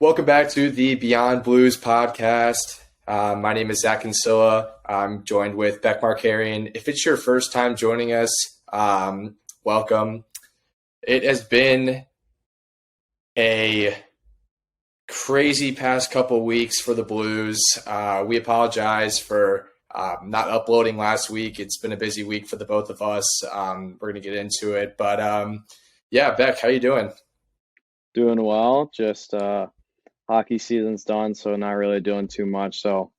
Welcome back to the Beyond Blues podcast. My name is Zach Kinsilla. I'm joined with Beck Markarian. If it's your first time joining us, welcome. It has been a crazy past couple weeks for the Blues. We apologize for not uploading last week. It's been a busy week for the both of us. We're going to get into it. But yeah, Beck, how you doing? Doing well. Just hockey season's done, so not really doing too much. So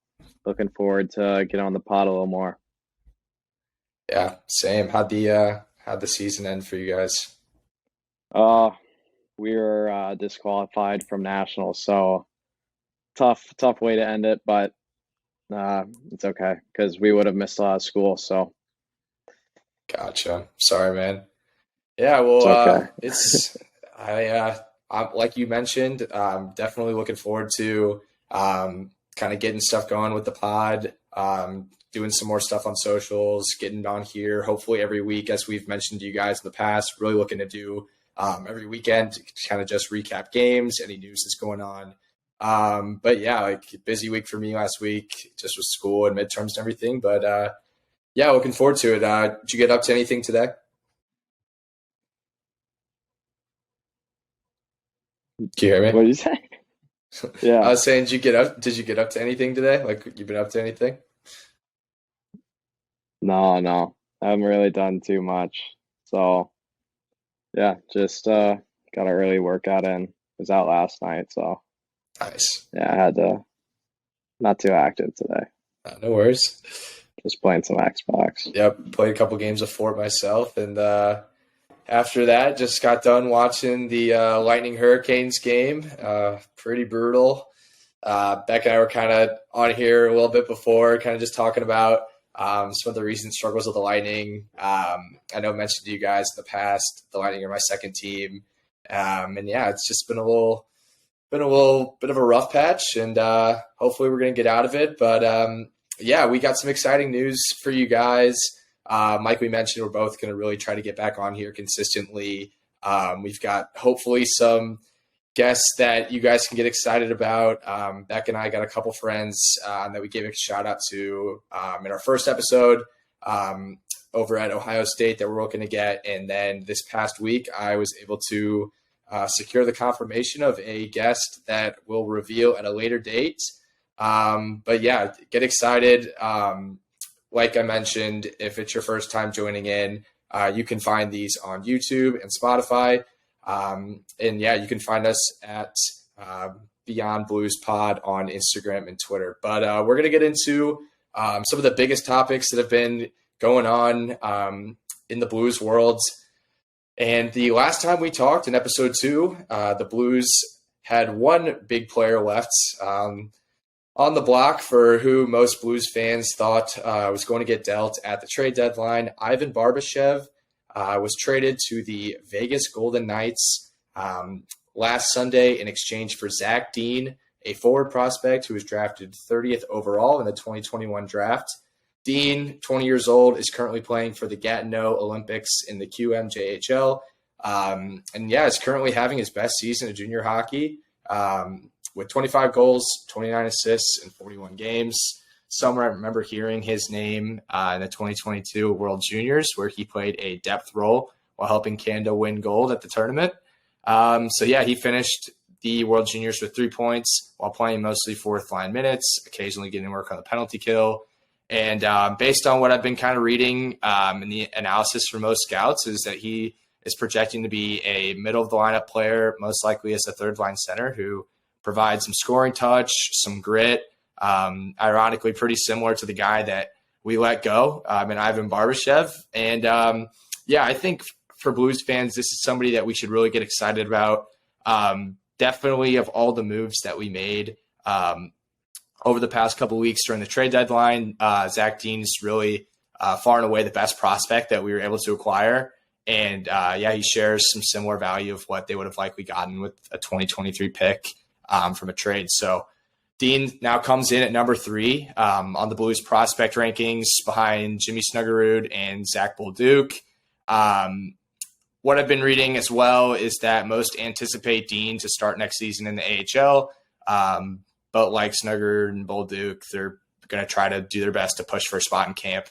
looking forward to get on the pod a little more. Yeah, same. How'd the season end for you guys? We were disqualified from nationals, so tough way to end it, but it's okay because we would have missed a lot of school. So Gotcha. Sorry, man. Yeah, well, it's okay. I'm like you mentioned, definitely looking forward to kind of getting stuff going with the pod, doing some more stuff on socials, getting on here, hopefully every week, as we've mentioned to you guys in the past, really looking to do every weekend to kind of just recap games, any news that's going on. But yeah, like busy week for me last week, just with school and midterms and everything. But yeah, looking forward to it. Did you get up to anything today? Can you hear me? What did you say? Yeah. I was saying, did you get up to anything today? Like, you've been up to anything? No. I haven't really done too much. So yeah, just got an early workout in. Was out last night, so Nice. yeah, I had to not too active today. No worries. Just playing some Xbox. Yep, played a couple games of Fort myself, and after that, just got done watching the Lightning Hurricanes game. Pretty brutal. Beck and I were kind of on here a little bit before, kind of just talking about some of the recent struggles of the Lightning. I know I mentioned to you guys in the past, the Lightning are my second team. And yeah, it's just been a little bit of a rough patch, and hopefully we're going to get out of it. But yeah, we got some exciting news for you guys. Like we mentioned, we're both going to really try to get back on here consistently. We've got hopefully some guests that you guys can get excited about. Beck and I got a couple friends that we gave a shout out to in our first episode over at Ohio State that we're looking to get. And then this past week, I was able to secure the confirmation of a guest that we'll reveal at a later date. But yeah, get excited. Like I mentioned, if it's your first time joining in, you can find these on YouTube and Spotify. And yeah, you can find us at Beyond Blues Pod on Instagram and Twitter. But we're going to get into some of the biggest topics that have been going on in the Blues world. And the last time we talked in episode 2, the Blues had one big player left on the block for who most Blues fans thought was going to get dealt at the trade deadline. Ivan Barbashev was traded to the Vegas Golden Knights last Sunday in exchange for Zach Dean, a forward prospect who was drafted 30th overall in the 2021 draft. Dean, 20 years old, is currently playing for the Gatineau Olympics in the QMJHL. And yeah, is currently having his best season of junior hockey. With 25 goals, 29 assists in 41 games. Somewhere I remember hearing his name in the 2022 World Juniors, where he played a depth role while helping Canada win gold at the tournament. So yeah, he finished the World Juniors with 3 points while playing mostly fourth line minutes, occasionally getting work on the penalty kill. And based on what I've been kind of reading in the analysis from most scouts is that he is projecting to be a middle of the lineup player, most likely as a third line center who provide some scoring touch, some grit, ironically pretty similar to the guy that we let go in Ivan Barbashev. And yeah, I think for Blues fans, this is somebody that we should really get excited about. Definitely of all the moves that we made over the past couple of weeks during the trade deadline, Zach Dean is really far and away the best prospect that we were able to acquire. And yeah, he shares some similar value of what they would have likely gotten with a 2023 pick from a trade. So Dean now comes in at number 3 on the Blues prospect rankings behind Jimmy Snuggerud and Zach Bolduc. what I've been reading as well is that most anticipate Dean to start next season in the AHL. But like Snugger and Bolduc, they're going to try to do their best to push for a spot in camp.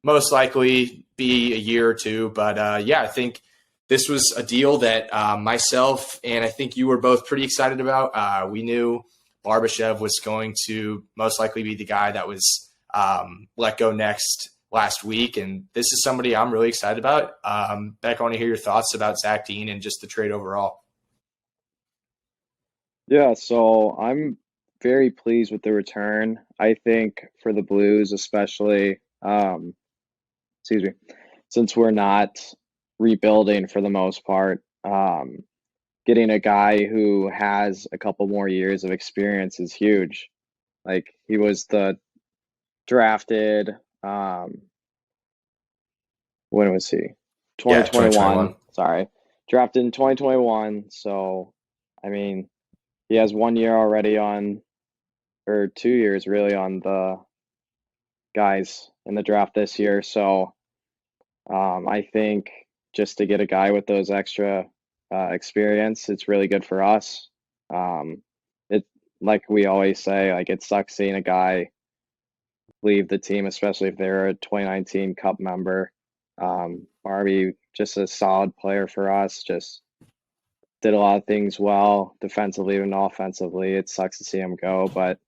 Most likely be a year or two. But I think this was a deal that myself and I think you were both pretty excited about. We knew Barbashev was going to most likely be the guy that was let go last week. And this is somebody I'm really excited about. Beck, I want to hear your thoughts about Zach Dean and just the trade overall. Yeah, so I'm very pleased with the return. I think for the Blues, especially, since we're not rebuilding for the most part, getting a guy who has a couple more years of experience is huge. Like he was the drafted, when was he? 2021. Sorry. Drafted in 2021. So, I mean, he has 1 year already or 2 years really on the guys in the draft this year. So, I think just to get a guy with those extra experience, it's really good for us. It like we always say, like it sucks seeing a guy leave the team, especially if they're a 2019 Cup member. Barbie, just a solid player for us, just did a lot of things well, defensively and offensively. It sucks to see him go, but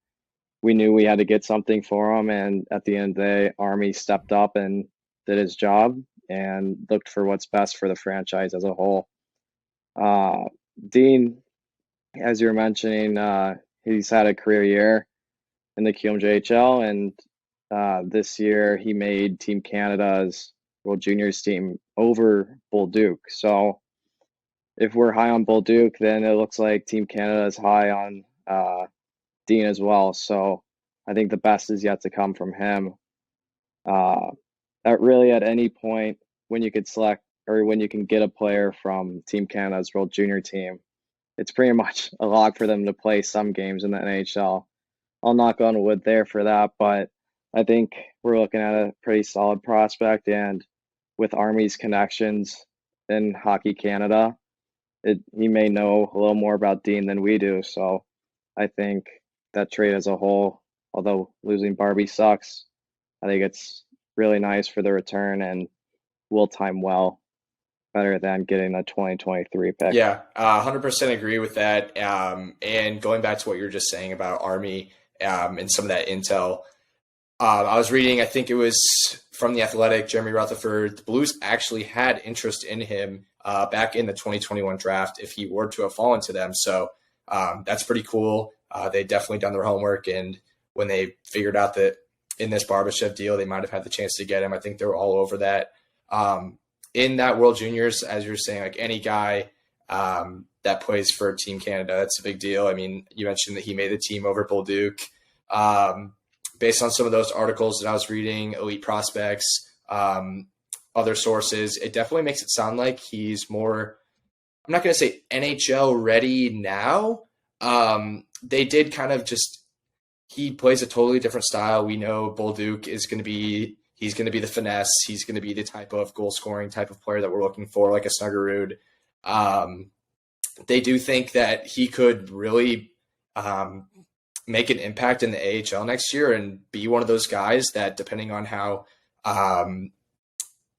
we knew we had to get something for him. And at the end of the day, Army stepped up and did his job and looked for what's best for the franchise as a whole. Dean, as you were mentioning, he's had a career year in the QMJHL, and this year he made Team Canada's World Juniors team over Bolduc. So if we're high on Bolduc, then it looks like Team Canada is high on Dean as well. So I think the best is yet to come from him. At any point when you could select or when you can get a player from Team Canada's World Junior team, it's pretty much a lock for them to play some games in the NHL. I'll knock on wood there for that, but I think we're looking at a pretty solid prospect, and with Army's connections in Hockey Canada, he may know a little more about Dean than we do. So I think that trade as a whole, although losing Barbie sucks, I think it's really nice for the return and will time well, better than getting a 2023 pick. Yeah, 100% agree with that. And going back to what you were just saying about Army and some of that intel, I was reading, I think it was from The Athletic, Jeremy Rutherford, the Blues actually had interest in him back in the 2021 draft if he were to have fallen to them. So that's pretty cool. They definitely done their homework, and when they figured out that in this Barbashev deal, they might have had the chance to get him, I think they were all over that. In that World Juniors, as you're saying, like any guy that plays for Team Canada, that's a big deal. I mean, you mentioned that he made the team over Bolduc. Based on some of those articles that I was reading, Elite Prospects, other sources, it definitely makes it sound like he's more, I'm not going to say NHL ready now. They did kind of he plays a totally different style. We know Bolduc is going to be, he's going to be the finesse. He's going to be the type of goal scoring type of player that we're looking for, like a Snuggerud. They do think that he could really make an impact in the AHL next year and be one of those guys that, depending on how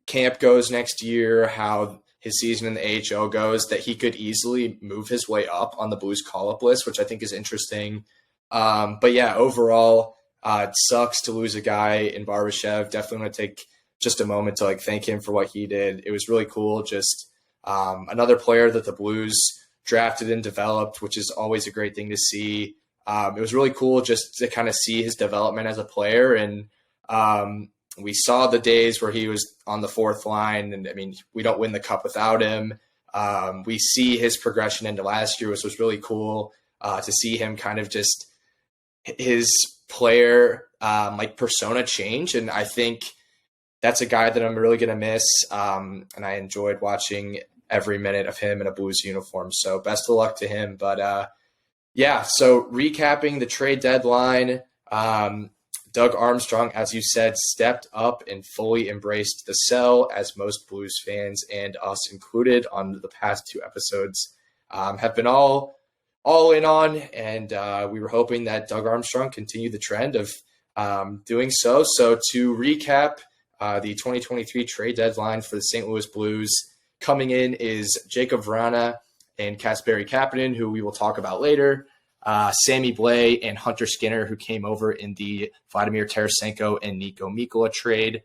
camp goes next year, how his season in the AHL goes, that he could easily move his way up on the Blues call-up list, which I think is interesting. But yeah, overall, it sucks to lose a guy in Barbashev. Definitely want to take just a moment to thank him for what he did. It was really cool. Just another player that the Blues drafted and developed, which is always a great thing to see. It was really cool just to kind of see his development as a player. And we saw the days where he was on the fourth line. And I mean, we don't win the cup without him. We see his progression into last year, which was really cool to see him kind of just his player persona change. And I think that's a guy that I'm really going to miss. And I enjoyed watching every minute of him in a Blues uniform. So best of luck to him. But yeah, so recapping the trade deadline, Doug Armstrong, as you said, stepped up and fully embraced the sell, as most Blues fans, and us included on the past 2 episodes, have been all in on. And we were hoping that Doug Armstrong continued the trend of doing so. So to recap, the 2023 trade deadline for the St. Louis Blues, coming in is Jacob Vrana and Kasperi Kapanen, who we will talk about later. Sammy Blais and Hunter Skinner, who came over in the Vladimir Tarasenko and Nico Mikkola trade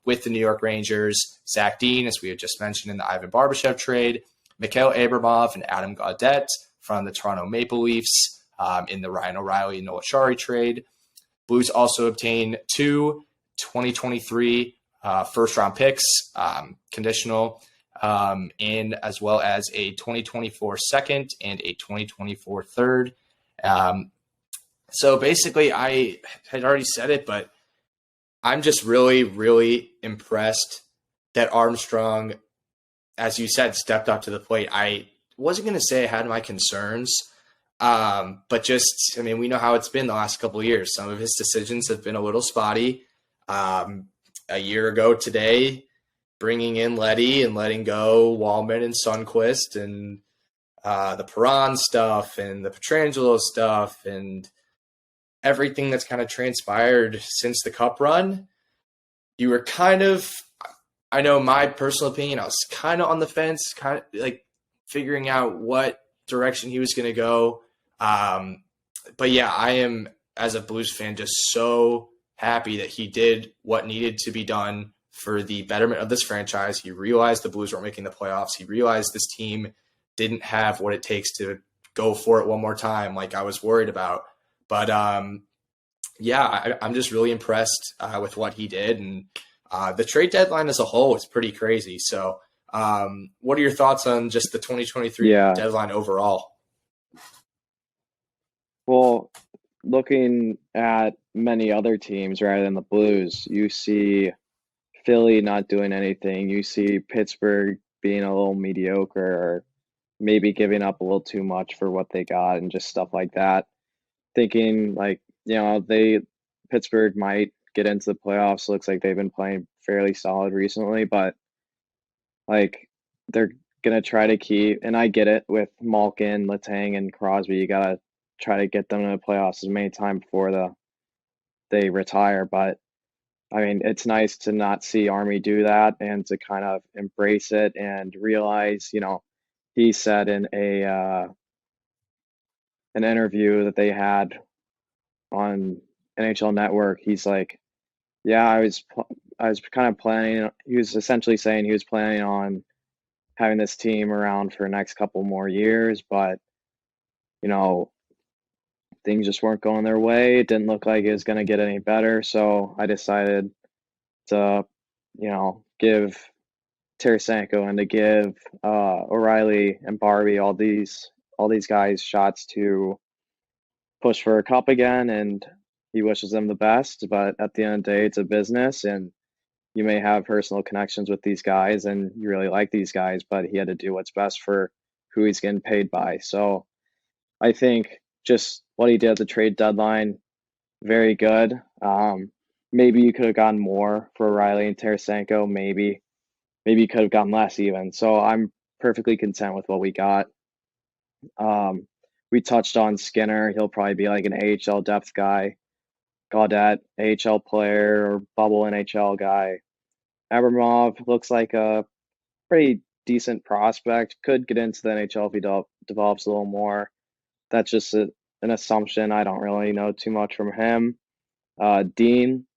with the New York Rangers. Zach Dean, as we had just mentioned, in the Ivan Barbashev trade. Mikhail Abramov and Adam Gaudette from the Toronto Maple Leafs in the Ryan O'Reilly and Noah Chari trade. Blues also obtained 2 2023 first-round picks, conditional, and as well as a 2024 second and a 2024 third. So basically, I had already said it, but I'm just really, really impressed that Armstrong, as you said, stepped up to the plate. I wasn't going to say I had my concerns, but just, I mean, we know how it's been the last couple of years. Some of his decisions have been a little spotty. A year ago today, bringing in Leddy and letting go Wallman and Sundquist, and the Perron stuff and the Pietrangelo stuff and everything that's kind of transpired since the Cup run, you were kind of, I know my personal opinion, I was kind of on the fence, kind of like figuring out what direction he was going to go. But yeah, I am, as a Blues fan, just so happy that he did what needed to be done for the betterment of this franchise. He realized the Blues weren't making the playoffs. He realized this team didn't have what it takes to go for it one more time, like I was worried about. But yeah, I'm just really impressed with what he did. And the trade deadline as a whole is pretty crazy. So what are your thoughts on just the 2023 deadline overall? Well, looking at many other teams rather than the Blues, you see Philly not doing anything. You see Pittsburgh being a little mediocre, or maybe giving up a little too much for what they got and just stuff like that. Thinking like, Pittsburgh might get into the playoffs. Looks like they've been playing fairly solid recently, but like they're gonna try to keep, and I get it with Malkin, Letang, and Crosby, you gotta try to get them to the playoffs as many times before they retire. But I mean, it's nice to not see Army do that and to kind of embrace it and realize, he said in an interview that they had on NHL Network, he's like, yeah, I was kind of planning. He was essentially saying he was planning on having this team around for the next couple more years, but things just weren't going their way. It didn't look like it was going to get any better. So I decided to, give Tarasenko and to give O'Reilly and Barbie, all these guys, shots to push for a cup again. And he wishes them the best. But at the end of the day, it's a business, and you may have personal connections with these guys and you really like these guys, but he had to do what's best for who he's getting paid by. So I think just what he did at the trade deadline, very good. Maybe you could have gotten more for O'Reilly and Tarasenko. Maybe you could have gotten less even. So I'm perfectly content with what we got. We touched on Skinner. He'll probably be like an AHL depth guy. Gaudette, AHL player or bubble NHL guy. Abramov looks like a pretty decent prospect. Could get into the NHL if he develops a little more. That's just an assumption. I don't really know too much from him. Dean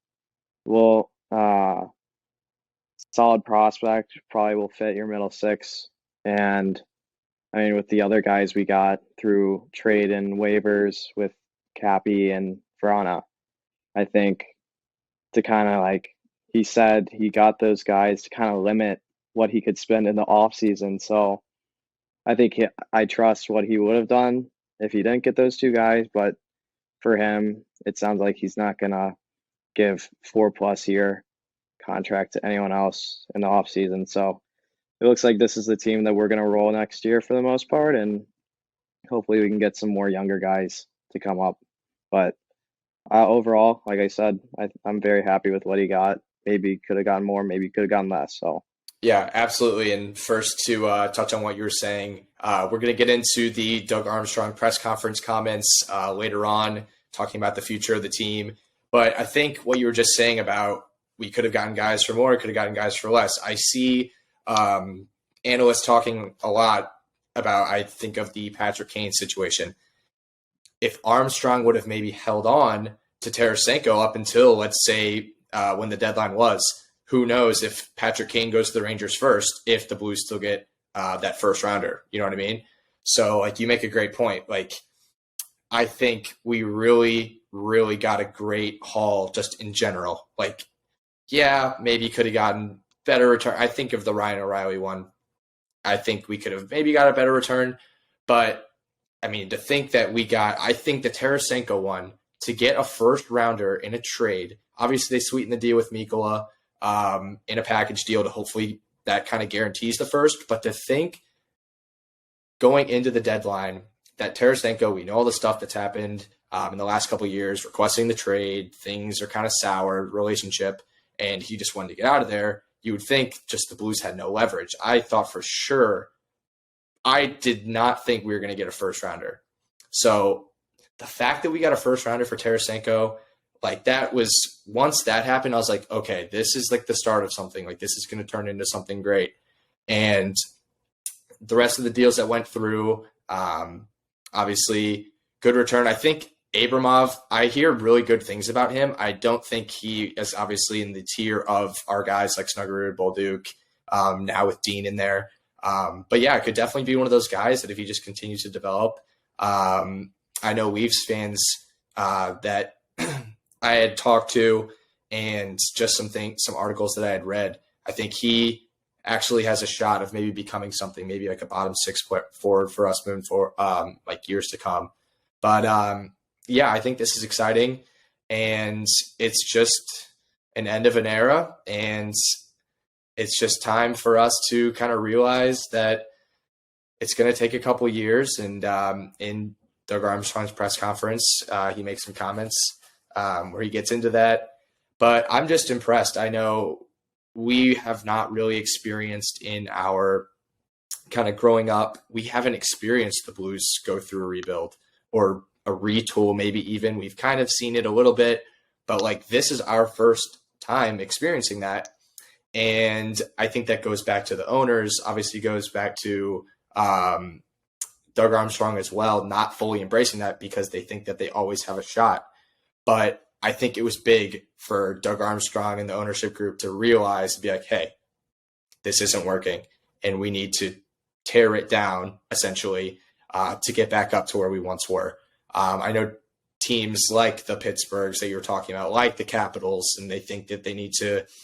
will solid prospect, probably will fit your middle six. And I mean, with the other guys we got through trade and waivers with Cappy and Vrana, I think to kind of like, he said he got those guys to kind of limit what he could spend in the off season. So I think I trust what he would have done if he didn't get those two guys. But for him, it sounds like he's not going to give 4+ year contract to anyone else in the off season. So it looks like this is the team that we're going to roll next year for the most part. And hopefully we can get some more younger guys to come up. But Overall, like I said, I'm very happy with what he got. Maybe could have gotten more, maybe could have gotten less. So Yeah, absolutely. And first, to touch on what you were saying, we're going to get into the Doug Armstrong press conference comments later on, talking about the future of the team. But I think what you were just saying about we could have gotten guys for more, could have gotten guys for less. I see analysts talking a lot about, I think, of the Patrick Kane situation. If Armstrong would have maybe held on to Tarasenko up until, let's say, when the deadline was, who knows if Patrick Kane goes to the Rangers first, if the Blues still get that first rounder. You know what I mean? So, like, you make a great point. Like, I think we really, really got a great haul just in general. Like, yeah, maybe could have gotten better return. I think of the Ryan O'Reilly one. I think we could have maybe got a better return. But, I mean, to think that I think the Tarasenko one, to get a first rounder in a trade, obviously they sweetened the deal with Mikkola in a package deal to hopefully that kind of guarantees the first. But to think going into the deadline that Tarasenko, we know all the stuff that's happened in the last couple of years, requesting the trade, things are kind of sour, relationship, and he just wanted to get out of there. You would think just the Blues had no leverage. I thought for sure, I did not think we were going to get a first rounder. So the fact that we got a first rounder for Tarasenko, like that was, once that happened, I was like, okay, this is like the start of something. Like this is going to turn into something great. And the rest of the deals that went through, obviously good return. I think Abramov, I hear really good things about him. I don't think he is obviously in the tier of our guys like Snuggerud, Bolduc, now with Dean in there. But yeah, it could definitely be one of those guys that if he just continues to develop, I know Leafs fans that I had talked to and just some articles that I had read. I think he actually has a shot of maybe becoming something, maybe like a bottom six forward for us moving forward, like years to come. But yeah, I think this is exciting, and it's just an end of an era, and it's just time for us to kind of realize that it's going to take a couple years. And in Doug Armstrong's press conference, he makes some comments where he gets into that. But I'm just impressed. I know we have not really experienced in our kind of growing up, we haven't experienced the Blues go through a rebuild or a retool, maybe even. We've kind of seen it a little bit, but like this is our first time experiencing that. And I think that goes back to the owners, obviously goes back to Doug Armstrong as well, not fully embracing that because they think that they always have a shot. But I think it was big for Doug Armstrong and the ownership group to realize and be like, hey, this isn't working, and we need to tear it down essentially to get back up to where we once were. I know teams like the Pittsburghs that you were talking about, like the Capitals, and they think that they need to –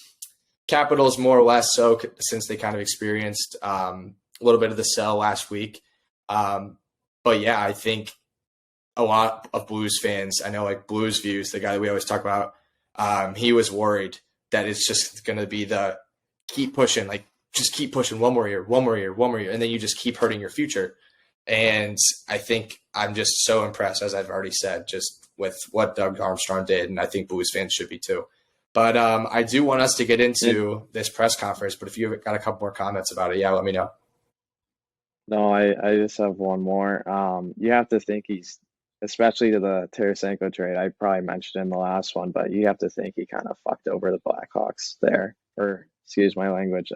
Capitals more or less so since they kind of experienced a little bit of the sell last week. But yeah, I think a lot of Blues fans, I know like Blues Views, the guy that we always talk about, he was worried that it's just going to be the keep pushing, like just keep pushing one more year, and then you just keep hurting your future. And I think I'm just so impressed, as I've already said, just with what Doug Armstrong did, and I think Blues fans should be too. But I do want us to get into this press conference, but if you've got a couple more comments about it, yeah, let me know. No, I just have one more. You have to think he's, especially to the Tarasenko trade, I probably mentioned in the last one, but you have to think he kind of fucked over the Blackhawks there, or excuse my language,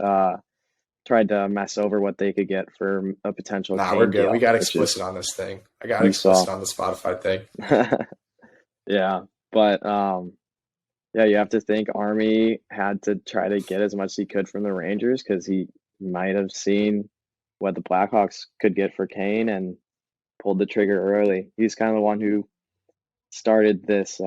tried to mess over what they could get for a potential Nah, Kane we're good. deal, We got which explicit is on this thing. I got explicit on the Spotify thing. yeah, but yeah, you have to think Army had to try to get as much as he could from the Rangers because he might have seen what the Blackhawks could get for Kane and pulled the trigger early. He's kind of the one who started this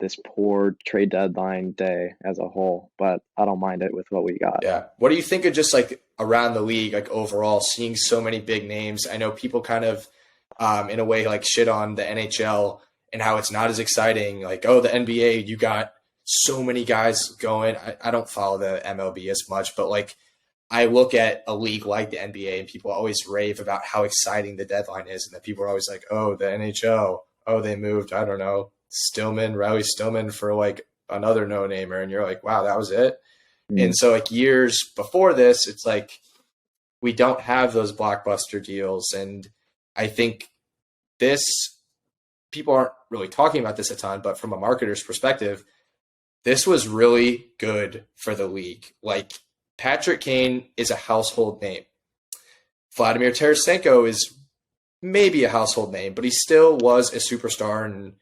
this poor trade deadline day as a whole, but I don't mind it with what we got. Yeah. What do you think of just like around the league, like overall, seeing so many big names? I know people kind of, in a way, like shit on the NHL and how it's not as exciting. Like, oh, the NBA, you got so many guys going. I don't follow the MLB as much, but like I look at a league like the NBA and people always rave about how exciting the deadline is. And that people are always like, oh, the NHL, oh, they moved, I don't know, Riley Stillman for like another no-namer, and you're like, wow, that was it. Mm. And so like years before this, it's like we don't have those blockbuster deals. And I think people aren't really talking about this a ton, but from a marketer's perspective, this was really good for the league. Like, Patrick Kane is a household name. Vladimir Tarasenko is maybe a household name, but he still was a superstar,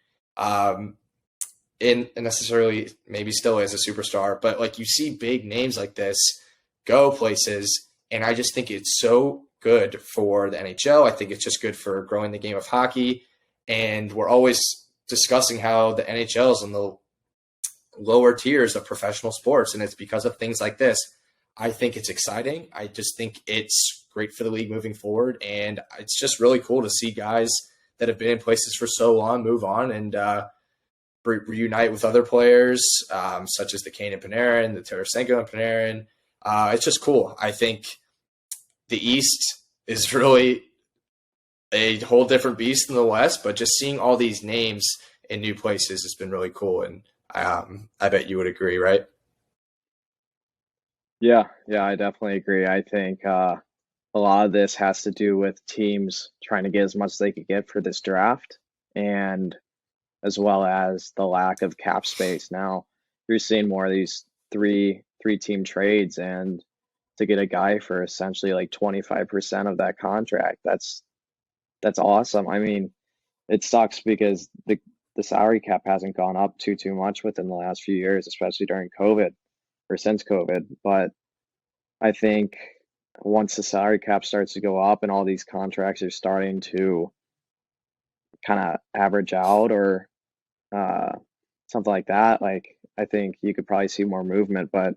and necessarily maybe still is a superstar. But like, you see big names like this go places, and I just think it's so good for the NHL. I think it's just good for growing the game of hockey. And we're always discussing how the NHL is in the lower tiers of professional sports, and it's because of things like this. I think it's exciting. I just think it's great for the league moving forward, and it's just really cool to see guys that have been in places for so long move on and reunite with other players, such as the Kane and Panarin, the Tarasenko and Panarin. It's just cool. I think the East is really a whole different beast than the West, but just seeing all these names in new places has been really cool. And I bet you would agree, right? Yeah, I definitely agree. I think a lot of this has to do with teams trying to get as much as they could get for this draft, and as well as the lack of cap space. Now you're seeing more of these three team trades, and to get a guy for essentially like 25% of that contract, that's awesome. I mean, it sucks because the salary cap hasn't gone up too much within the last few years, especially during COVID or since COVID. But I think once the salary cap starts to go up and all these contracts are starting to kind of average out or something like that, like, I think you could probably see more movement. But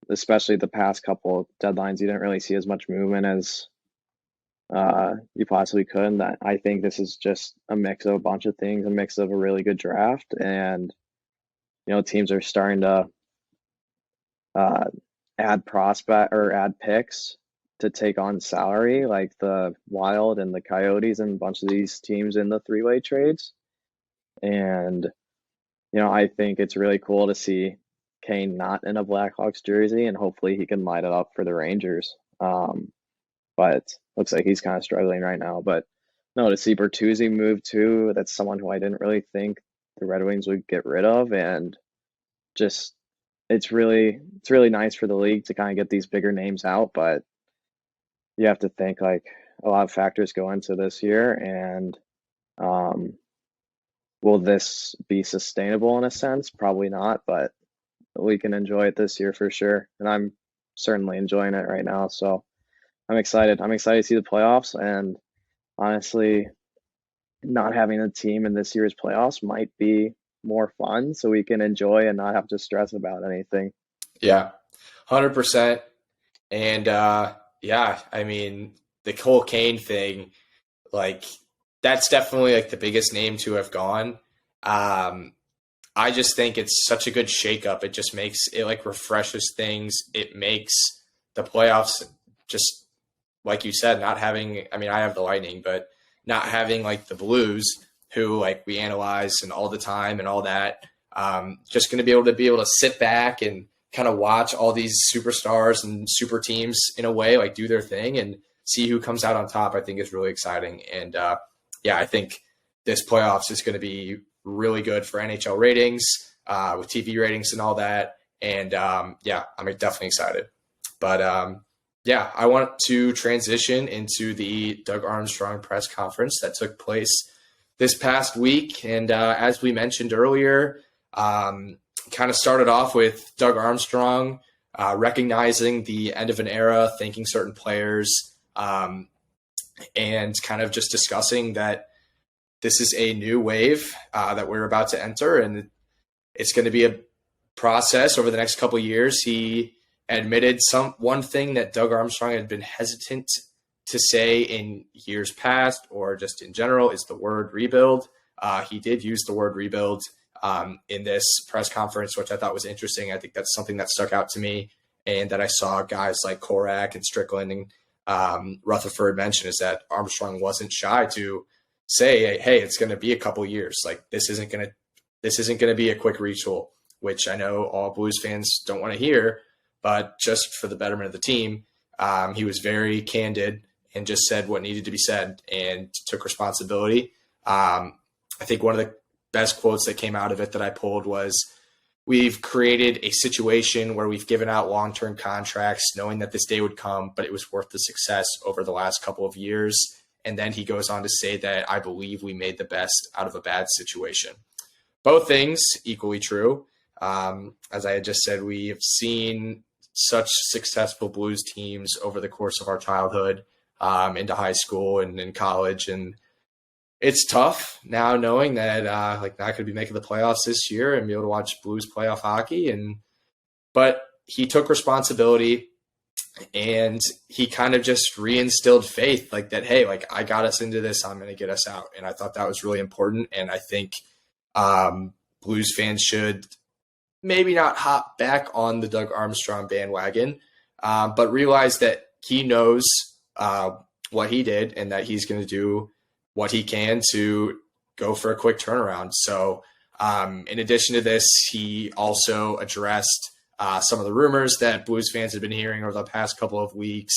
especially the past couple of deadlines, you didn't really see as much movement as you possibly could. And that, I think this is just a mix of a bunch of things, a mix of a really good draft, and teams are starting to add picks to take on salary, like the Wild and the Coyotes and a bunch of these teams in the three-way trades. And I think it's really cool to see Kane not in a Blackhawks jersey, and hopefully he can light it up for the Rangers. But looks like he's kind of struggling right now. But no, to see Bertuzzi move too, that's someone who I didn't really think the Red Wings would get rid of, and just it's really nice for the league to kind of get these bigger names out. But you have to think, like, a lot of factors go into this year, and will this be sustainable in a sense? Probably not, but we can enjoy it this year for sure, and I'm certainly enjoying it right now. So I'm excited. I'm excited to see the playoffs, and honestly, not having a team in this year's playoffs might be more fun, so we can enjoy and not have to stress about anything. Yeah, 100%. And yeah, I mean, the Cole Kane thing, like, that's definitely like the biggest name to have gone. I just think it's such a good shakeup. It just makes it, like, refreshes things. It makes the playoffs just, like you said, not having, I mean, I have the Lightning, but not having like the Blues, who like we analyze and all the time and all that. Just going to be able to sit back and kind of watch all these superstars and super teams in a way, like, do their thing and see who comes out on top, I think is really exciting. And yeah, I think this playoffs is going to be really good for NHL ratings, with TV ratings and all that. And yeah, I'm definitely excited. But yeah, I want to transition into the Doug Armstrong press conference that took place this past week. And as we mentioned earlier, kind of started off with Doug Armstrong recognizing the end of an era, thanking certain players, and kind of just discussing that this is a new wave that we're about to enter, and it's going to be a process over the next couple of years. He admitted one thing that Doug Armstrong had been hesitant to say in years past, or just in general, is the word rebuild. He did use the word rebuild in this press conference, which I thought was interesting. I think that's something that stuck out to me, and that I saw guys like Korak and Strickland and Rutherford mention, is that Armstrong wasn't shy to say, hey, it's going to be a couple years. Like, this isn't going to this isn't going to be a quick retool, which I know all Blues fans don't want to hear, but just for the betterment of the team, he was very candid and just said what needed to be said and took responsibility. I think one of the best quotes that came out of it that I pulled was, "We've created a situation where we've given out long-term contracts knowing that this day would come, but it was worth the success over the last couple of years." And then he goes on to say that, "I believe we made the best out of a bad situation." Both things equally true. As I had just said, we have seen such successful Blues teams over the course of our childhood, into high school and in college. And it's tough now knowing that not going to be making the playoffs this year and be able to watch Blues playoff hockey. But he took responsibility and he kind of just reinstilled faith like that. Hey, like, I got us into this. I'm going to get us out. And I thought that was really important. And I think Blues fans should maybe not hop back on the Doug Armstrong bandwagon, but realize that he knows what he did and that he's going to do what he can to go for a quick turnaround. So in addition to this, he also addressed some of the rumors that Blues fans have been hearing over the past couple of weeks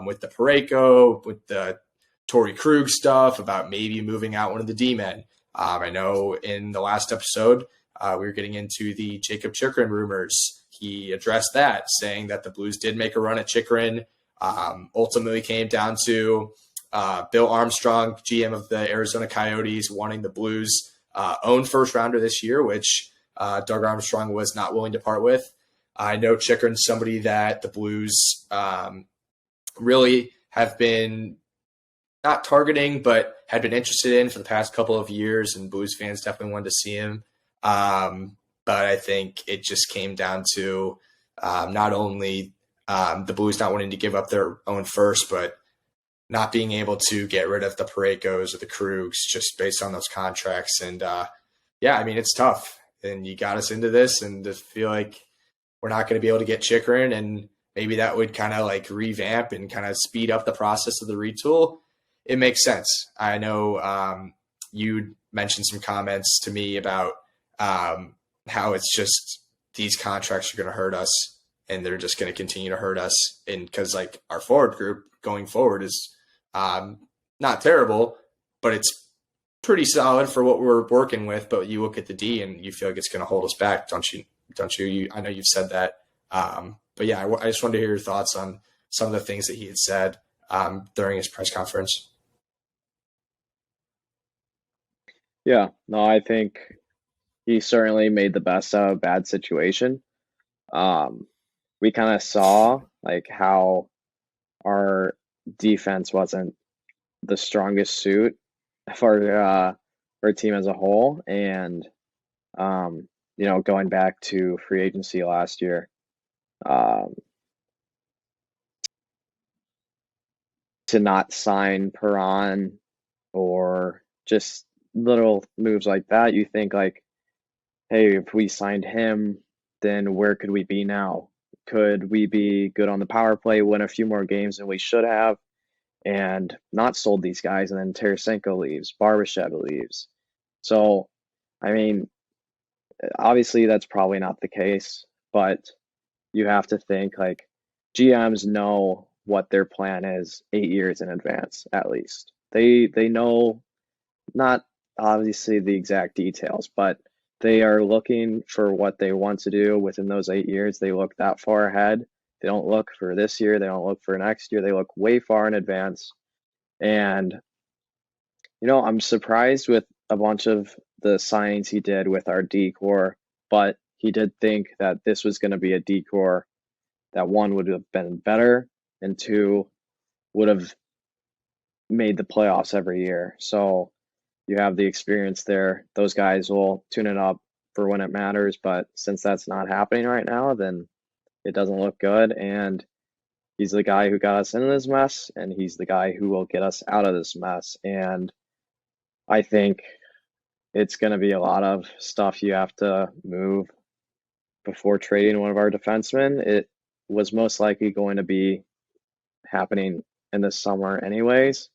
with the Parayko, with the Torrey Krug stuff about maybe moving out one of the D-men. I know in the last episode, we were getting into the Jacob Chychrun rumors. He addressed that, saying that the Blues did make a run at Chychrun. Ultimately came down to Bill Armstrong, GM of the Arizona Coyotes, wanting the Blues own first rounder this year, which Doug Armstrong was not willing to part with. I know Chychrun's somebody that the Blues really have been not targeting, but had been interested in for the past couple of years, and Blues fans definitely wanted to see him. But I think it just came down to not only the Blues not wanting to give up their own first, but not being able to get rid of the Paraykos or the Krugs just based on those contracts. And yeah, I mean, it's tough. And you got us into this, and to feel like we're not going to be able to get Chychrun, and maybe that would kind of like revamp and kind of speed up the process of the retool. It makes sense. I know you mentioned some comments to me about how it's just these contracts are going to hurt us, and they're just going to continue to hurt us. And because like our forward group going forward is not terrible, but it's pretty solid for what we're working with. But you look at the D and you feel like it's going to hold us back, don't you? I know you've said that. But yeah, I just wanted to hear your thoughts on some of the things that he had said during his press conference. Yeah, no, I think he certainly made the best out of a bad situation. We kind of saw like how our defense wasn't the strongest suit for our team as a whole, and going back to free agency last year, to not sign Perron or just little moves like that, you think like, hey, if we signed him, then where could we be now? Could we be good on the power play, win a few more games than we should have, and not sold these guys, and then Tarasenko leaves, Barbashev leaves. So, I mean, obviously that's probably not the case, but you have to think like GMs know what their plan is 8 years in advance, at least. They know, not obviously the exact details, but they are looking for what they want to do within those 8 years. They look that far ahead. They don't look for this year. They don't look for next year. They look way far in advance. And, I'm surprised with a bunch of the signings he did with our D-core, but he did think that this was going to be a D-core that, one, would have been better, and two, would have made the playoffs every year. So you have the experience there. Those guys will tune it up for when it matters, but since that's not happening right now, then it doesn't look good. And he's the guy who got us into this mess, and he's the guy who will get us out of this mess. And I think it's going to be a lot of stuff you have to move before trading one of our defensemen. It was most likely going to be happening in the summer anyways.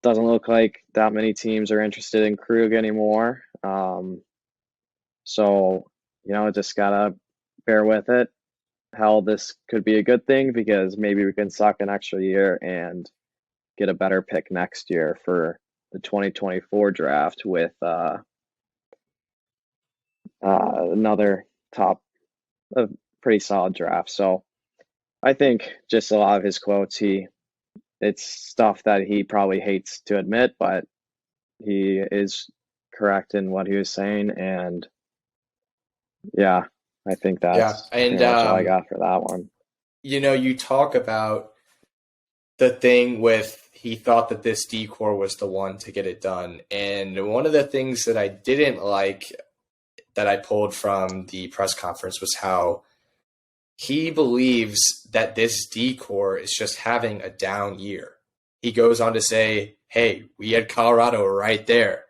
Doesn't look like that many teams are interested in Krug anymore. So, just gotta bear with it. Hell, this could be a good thing because maybe we can suck an extra year and get a better pick next year for the 2024 draft with another a pretty solid draft. So I think just a lot of his quotes, it's stuff that he probably hates to admit, but he is correct in what he was saying. And yeah, I think that's and pretty much all I got for that one. You talk about the thing with he thought that this decor was the one to get it done. And one of the things that I didn't like that I pulled from the press conference was how he believes that this decor is just having a down year. He goes on to say, hey, we had Colorado right there.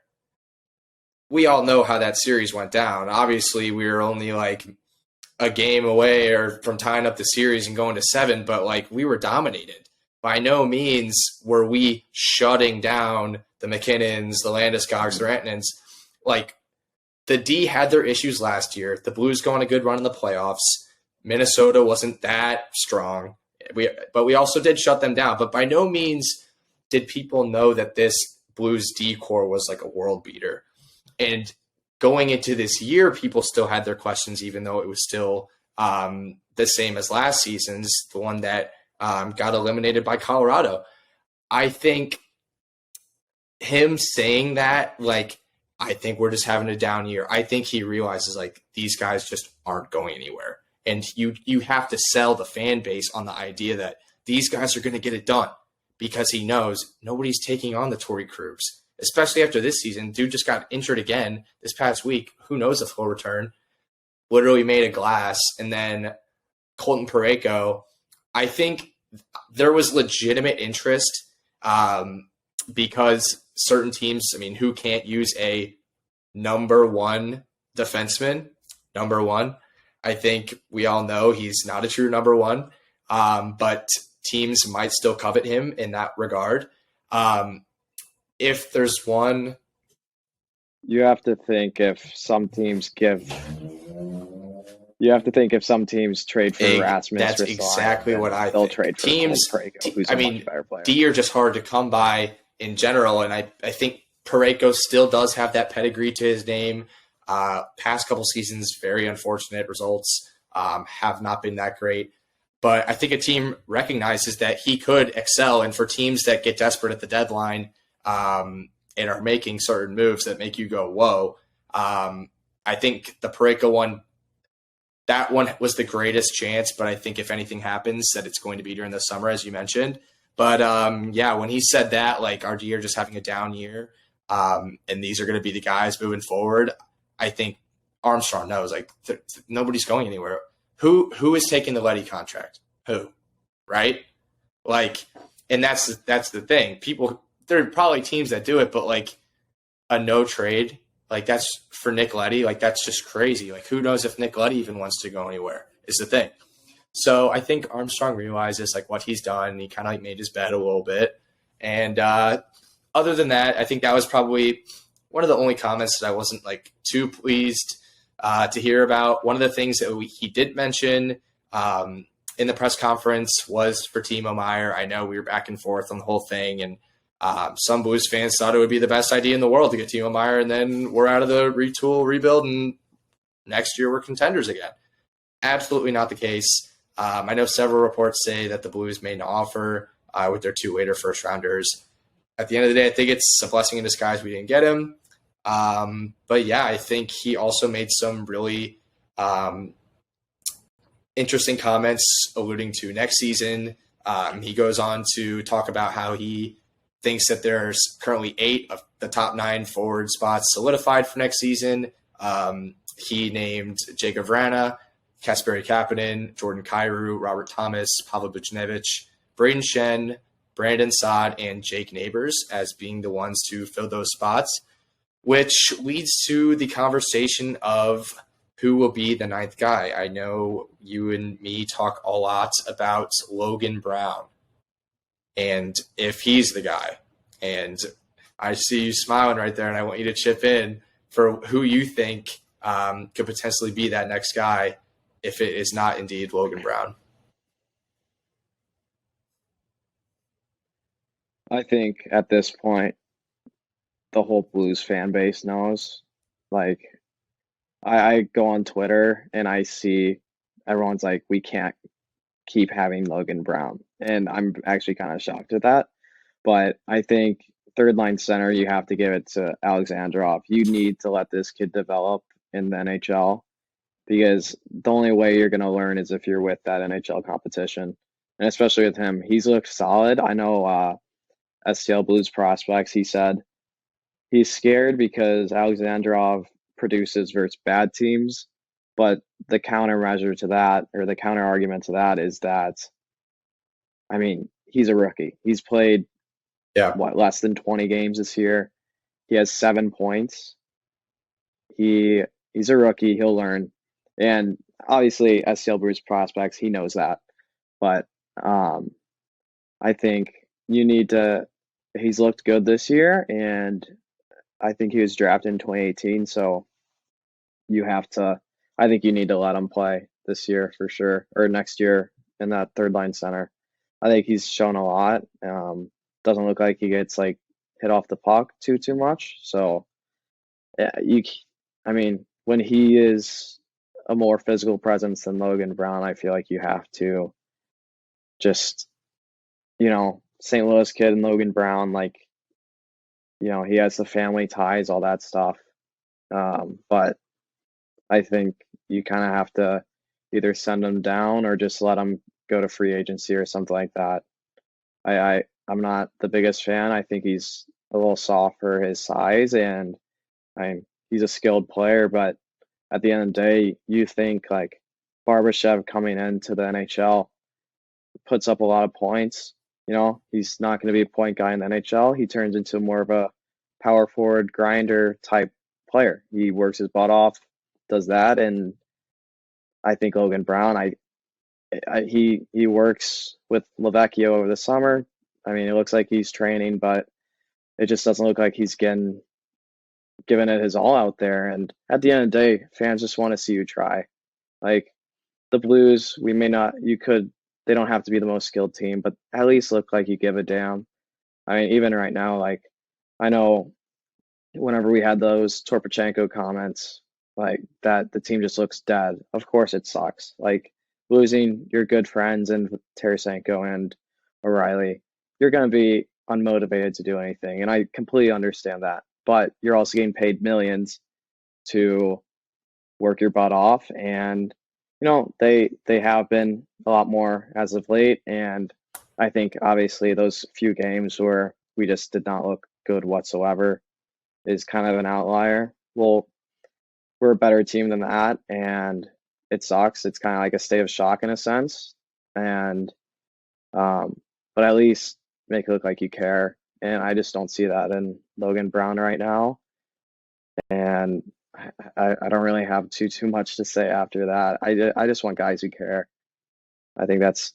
We all know how that series went down. Obviously, we were only like a game away or from tying up the series and going to 7, but like we were dominated. By no means were we shutting down the McKinnons, the Landeskog's, the Rantanens. Like, the D had their issues last year. The Blues go on a good run in the playoffs. Minnesota wasn't that strong. But we also did shut them down. But by no means did people know that this Blues D core was like a world beater. And going into this year, people still had their questions, even though it was still the same as last season's, the one that got eliminated by Colorado. I think him saying that, like, I think we're just having a down year. I think he realizes, like, these guys just aren't going anywhere. And you have to sell the fan base on the idea that these guys are going to get it done because he knows nobody's taking on the Torrey Krug's, especially after this season. Dude just got injured again this past week. Who knows if he'll return? Literally made of glass. And then Colton Parayko, I think there was legitimate interest because certain teams, I mean, who can't use a number one defenseman? Number one. I think we all know he's not a true number one, but teams might still covet him in that regard. If there's one, you have to think if some teams trade for Rasmus. That's exactly what I they'll think. trade for teams. Parayko, who's a much better player. D are just hard to come by in general, and I think Parayko still does have that pedigree to his name. Past couple seasons, very unfortunate results, have not been that great. But I think a team recognizes that he could excel. And for teams that get desperate at the deadline and are making certain moves that make you go, whoa, I think the Parayko one, that one was the greatest chance. But I think if anything happens, that it's going to be during the summer, as you mentioned. But yeah, when he said that, like, our D are just having a down year and these are going to be the guys moving forward, I think Armstrong knows, like, nobody's going anywhere. Who is taking the Leddy contract? Who? Right? Like, and that's the thing. People, there are probably teams that do it, but like a no trade, like that's for Nick Leddy, like that's just crazy. Like, who knows if Nick Leddy even wants to go anywhere is the thing. So I think Armstrong realizes like what he's done. He kind of like made his bed a little bit. And other than that, I think that was probably one of the only comments that I wasn't like too pleased to hear about. One of the things that he did mention in the press conference was for Timo Meier. I know we were back and forth on the whole thing, and some Blues fans thought it would be the best idea in the world to get Timo Meier, and then we're out of the rebuild, and next year we're contenders again. Absolutely not the case. I know several reports say that the Blues made an offer with their 2 later first rounders. At the end of the day, I think it's a blessing in disguise we didn't get him. But yeah, I think he also made some really interesting comments alluding to next season. He goes on to talk about how he thinks that there's currently 8 of the top 9 forward spots solidified for next season. He named Jacob Vrana, Kasperi Kapanen, Jordan Kyrou, Robert Thomas, Pavel Buchnevich, Braden Shen, Brandon Saad, and Jake Neighbors as being the ones to fill those spots, which leads to the conversation of who will be the 9th guy. I know you and me talk a lot about Logan Brown and if he's the guy. And I see you smiling right there, and I want you to chip in. for who you think could potentially be that next guy if it is not indeed Logan Brown. I think at this point, the whole Blues fan base knows. Like, I go on Twitter and I see everyone's like, we can't keep having Logan Brown. And I'm actually kind of shocked at that. But I think third line center, you have to give it to Alexandrov. You need to let this kid develop in the NHL because the only way you're going to learn is if you're with that NHL competition. And especially with him, he's looked solid. I know STL Blues prospects, he said he's scared because Alexandrov produces versus bad teams. But the countermeasure to that, or the counter argument to that, is that, I mean, he's a rookie. He's played less than 20 games this year. He has 7 points. He's a rookie. He'll learn. And obviously, STL Bruce prospects, he knows that. But I think you need to. He's looked good this year, and I think he was drafted in 2018. So you have to. I think you need to let him play this year for sure, or next year in that third line center. I think he's shown a lot. Doesn't look like he gets like hit off the puck too much. So yeah, I mean, when he is a more physical presence than Logan Brown, I feel like you have to just, St. Louis kid and Logan Brown, like, he has the family ties, all that stuff. But I think you kind of have to either send him down or just let him go to free agency or something like that. I'm not the biggest fan. I think he's a little soft for his size, and he's a skilled player. But at the end of the day, you think like Barbashev coming into the NHL puts up a lot of points. He's not going to be a point guy in the NHL. He turns into more of a power forward grinder type player. He works his butt off, does that, and I think Logan Brown, he works with Lavecchio over the summer. I mean, it looks like he's training, but it just doesn't look like he's giving it his all out there. And at the end of the day, fans just want to see you try. Like the Blues, they don't have to be the most skilled team, but at least look like you give a damn. I mean, even right now, like I know whenever we had those Torpachenko comments, like that the team just looks dead. Of course it sucks. Like losing your good friends and Tarasenko and O'Reilly, you're going to be unmotivated to do anything. And I completely understand that. But you're also getting paid millions to work your butt off. And, they have been a lot more as of late. And I think obviously those few games where we just did not look good whatsoever is kind of an outlier. Well, we're a better team than that. And it sucks. It's kind of like a state of shock in a sense. And, but at least make it look like you care. And I just don't see that in Logan Brown right now. And I don't really have too much to say after that. I just want guys who care. I think that's.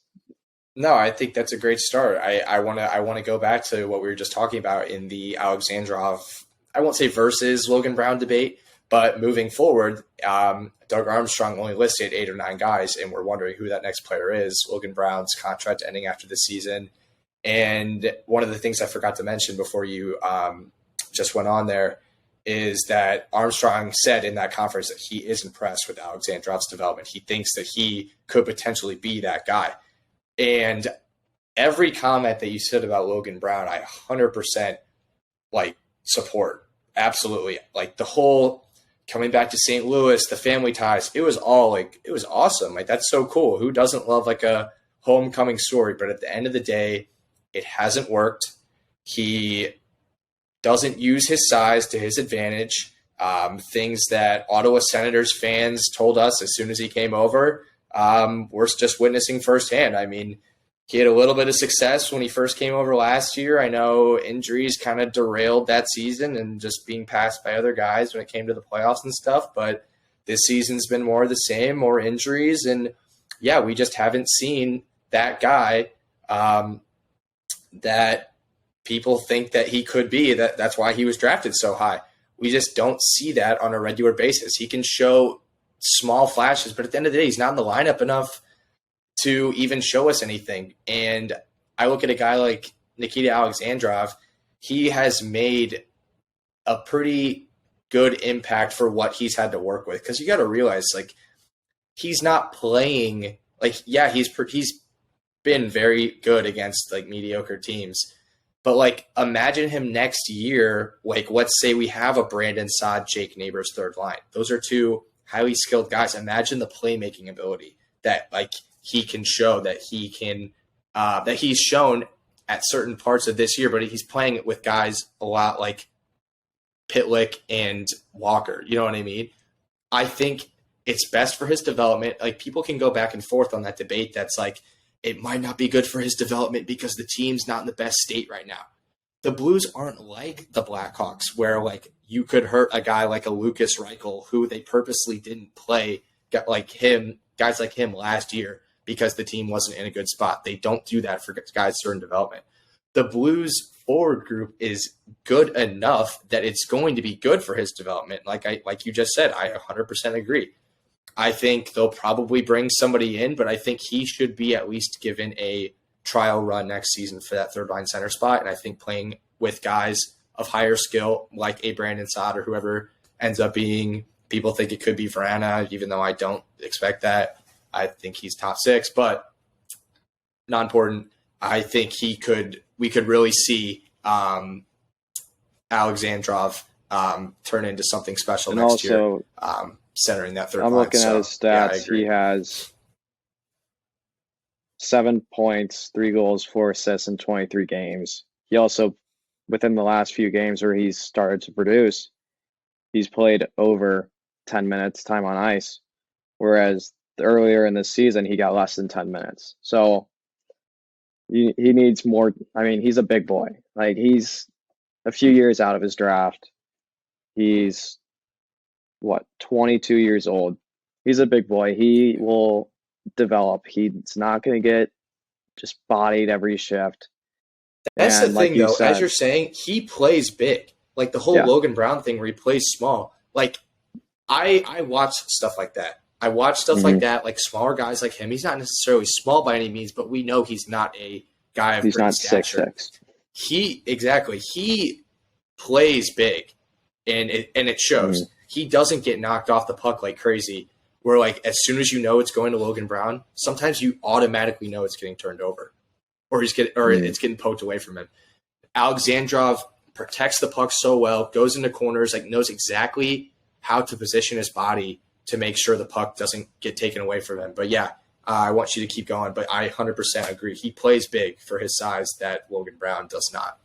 No, I think that's a great start. I want to go back to what we were just talking about in the Alexandrov, I won't say versus Logan Brown debate, but moving forward, Doug Armstrong only listed 8 or 9 guys, and we're wondering who that next player is. Logan Brown's contract ending after the season. And one of the things I forgot to mention before you just went on there is that Armstrong said in that conference that he is impressed with Alexandrov's development. He thinks that he could potentially be that guy. And every comment that you said about Logan Brown, I 100% support. Absolutely. Like the whole coming back to St. Louis, the family ties, it was awesome. Like that's so cool. Who doesn't love like a homecoming story? But at the end of the day, it hasn't worked. He doesn't use his size to his advantage. Things that Ottawa Senators fans told us as soon as he came over, we're just witnessing firsthand. I mean, he had a little bit of success when he first came over last year. I know injuries kind of derailed that season and just being passed by other guys when it came to the playoffs and stuff. But this season's been more of the same, more injuries. And yeah, we just haven't seen that guy that people think that he could be. That's why he was drafted so high. we just don't see that on a regular basis. He can show small flashes, but at the end of the day, he's not in the lineup enough to even show us anything. And I look at a guy like Nikita Alexandrov. He has made a pretty good impact for what he's had to work with. Because you got to realize, like, he's not playing like, yeah, he's been very good against like mediocre teams, but like, imagine him next year. Like, let's say we have a Brandon Saad, Jake Neighbors third line. Those are two highly skilled guys. Imagine the playmaking ability that like he can show, that he can that he's shown at certain parts of this year. But he's playing with guys a lot like Pitlick and Walker. You know what I mean? I think it's best for his development. Like, people can go back and forth on that debate. That's like, it might not be good for his development because the team's not in the best state right now. The Blues aren't like the Blackhawks, where like you could hurt a guy like a Lucas Reichel, who they purposely didn't play guys like him last year because the team wasn't in a good spot. They don't do that for guys who are in development. The Blues forward group is good enough that it's going to be good for his development. Like you just said, I 100% agree. I think they'll probably bring somebody in, but I think he should be at least given a trial run next season for that third line center spot. And I think playing with guys of higher skill, like a Brandon Saad or whoever ends up being, people think it could be Vrana, even though I don't expect that. I think he's top six, but not important. I think we could really see Alexandrov turn into something special and next also, year. Centering that third I'm line. looking at his stats. Yeah, he has 7 points, 3 goals, 4 assists in 23 games. He also, within the last few games where he's started to produce, he's played over 10 minutes time on ice, whereas earlier in the season he got less than 10 minutes. So he needs more. I mean, he's a big boy. Like, he's a few years out of his draft. He's 22 years old. He's a big boy. He will develop. He's not going to get just bodied every shift. That's the thing, though. As you're saying, he plays big. Like the whole Logan Brown thing where he plays small. Like, I watch stuff like that. I watch stuff like that, like smaller guys like him. He's not necessarily small by any means, but we know he's not a guy of he's great not stature. 6'6". He plays big, and it shows. He doesn't get knocked off the puck like crazy, where like as soon as you know it's going to Logan Brown, sometimes you automatically know it's getting turned over, or it's getting poked away from him. Alexandrov protects the puck so well, goes into corners, like knows exactly how to position his body to make sure the puck doesn't get taken away from him. But yeah, I want you to keep going, but I 100% agree. He plays big for his size that Logan Brown does not.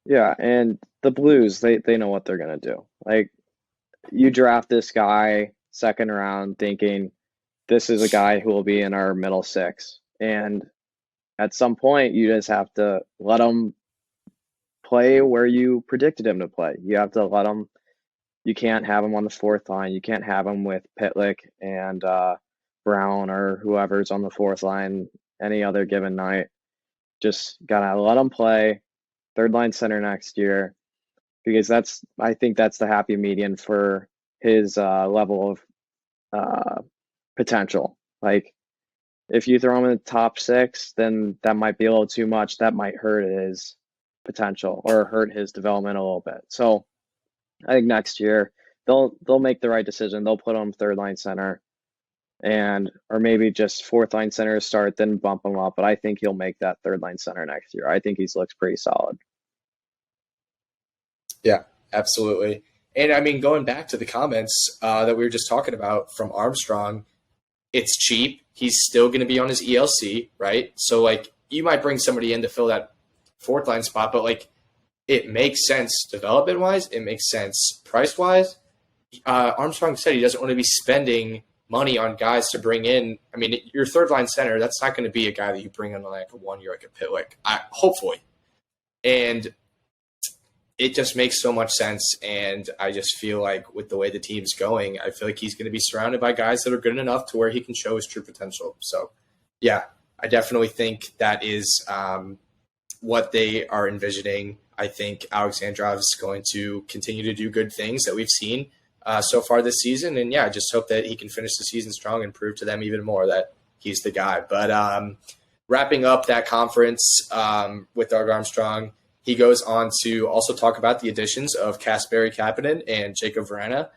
Yeah, and the Blues, they know what they're going to do. Like, you draft this guy second round thinking this is a guy who will be in our middle six. And at some point, you just have to let him play where you predicted him to play. You have to let him. You can't have him on the fourth line. You can't have him with Pitlick and Brown or whoever's on the fourth line any other given night. Just gotta let him play third line center next year, because I think that's the happy median for his level of potential. Like, if you throw him in the top six, then that might be a little too much. That might hurt his potential or hurt his development a little bit. So I think next year they'll make the right decision. They'll put him third line center, or maybe just fourth line center to start, then bump him up. But I think he'll make that third line center next year. I think he looks pretty solid. Yeah, absolutely. And I mean, going back to the comments that we were just talking about from Armstrong, it's cheap. He's still going to be on his ELC, right? So like, you might bring somebody in to fill that fourth line spot, but like, it makes sense development wise. It makes sense price wise. Armstrong said he doesn't want to be spending money on guys to bring in. I mean, your third line center, that's not going to be a guy that you bring in like a 1 year, like a Pitlick, hopefully. And it just makes so much sense. And I just feel like with the way the team's going, I feel like he's going to be surrounded by guys that are good enough to where he can show his true potential. So yeah, I definitely think that is what they are envisioning. I think Alexandrov is going to continue to do good things that we've seen so far this season. And yeah, I just hope that he can finish the season strong and prove to them even more that he's the guy. But wrapping up that conference with Doug Armstrong, he goes on to also talk about the additions of Kasperi Kapanen and Jacob Vrana.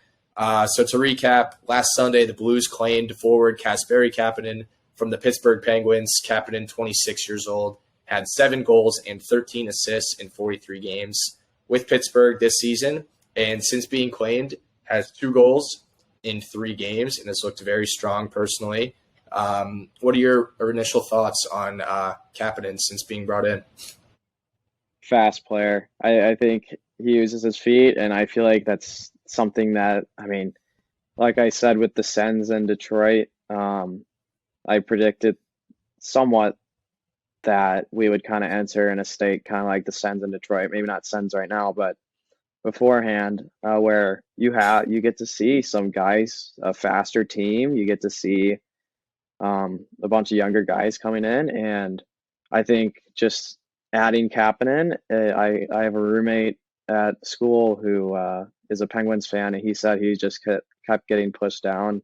So to recap, last Sunday, the Blues claimed forward Kasperi Kapanen from the Pittsburgh Penguins. Kapanen, 26 years old, had 7 goals and 13 assists in 43 games with Pittsburgh this season. And since being claimed, has 2 goals in 3 games and has looked very strong personally. What are your initial thoughts on Kapanen since being brought in? Fast player. I think he uses his feet, and I feel like that's something that, I mean, like I said with the Sens and Detroit, I predicted somewhat that we would kind of enter in a state kind of like the Sens and Detroit, maybe not Sens right now, but beforehand, where you get to see some guys, a faster team, you get to see a bunch of younger guys coming in, and I think just adding Kapanen, I have a roommate at school who is a Penguins fan, and he said he just kept getting pushed down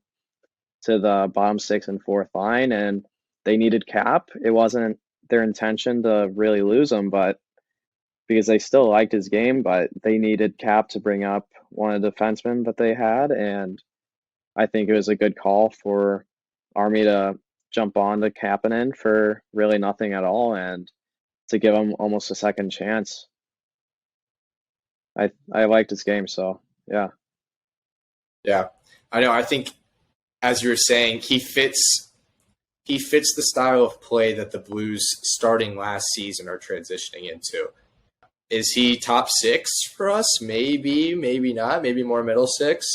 to the bottom 6 and 4th line, and they needed Cap. It wasn't their intention to really lose him, but because they still liked his game, but they needed Cap to bring up one of the defensemen that they had, and I think it was a good call for Army to jump on to Kapanen for really nothing at all and to give him almost a second chance. I liked his game, so yeah. Yeah, I know. I think, as you were saying, he fits the style of play that the Blues starting last season are transitioning into. Is he top 6 for us? Maybe, maybe not. Maybe more middle 6.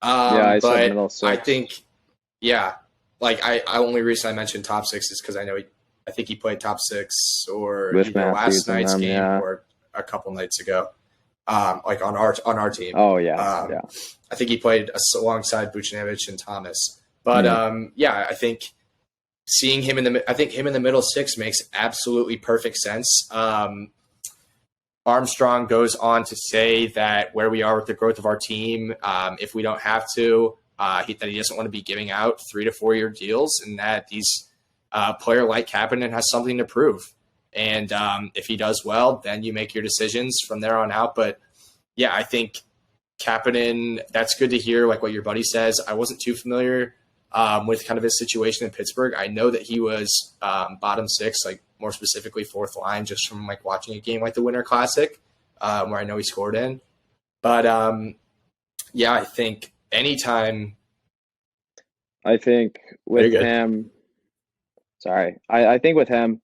Yeah, I said middle 6. I think, yeah. Like I only reason I mentioned top 6 is because I think he played top 6 or with either Matthews last night's game yeah. or a couple nights ago. Like on our team. Oh yeah, yeah. I think he played alongside Buchnevich and Thomas. But yeah, I think seeing him in the middle 6 makes absolutely perfect sense. Armstrong goes on to say that where we are with the growth of our team, if we don't have to, that he doesn't want to be giving out 3 to 4 year deals, and that these player like Kapanen has something to prove. And if he does well, then you make your decisions from there on out. But yeah, I think Kapanen, that's good to hear, like what your buddy says. I wasn't too familiar with kind of his situation in Pittsburgh. I know that he was bottom 6, like more specifically 4th line, just from like watching a game like the Winter Classic, where I know he scored in. But yeah, I think anytime. I think with him, sorry, I think with him,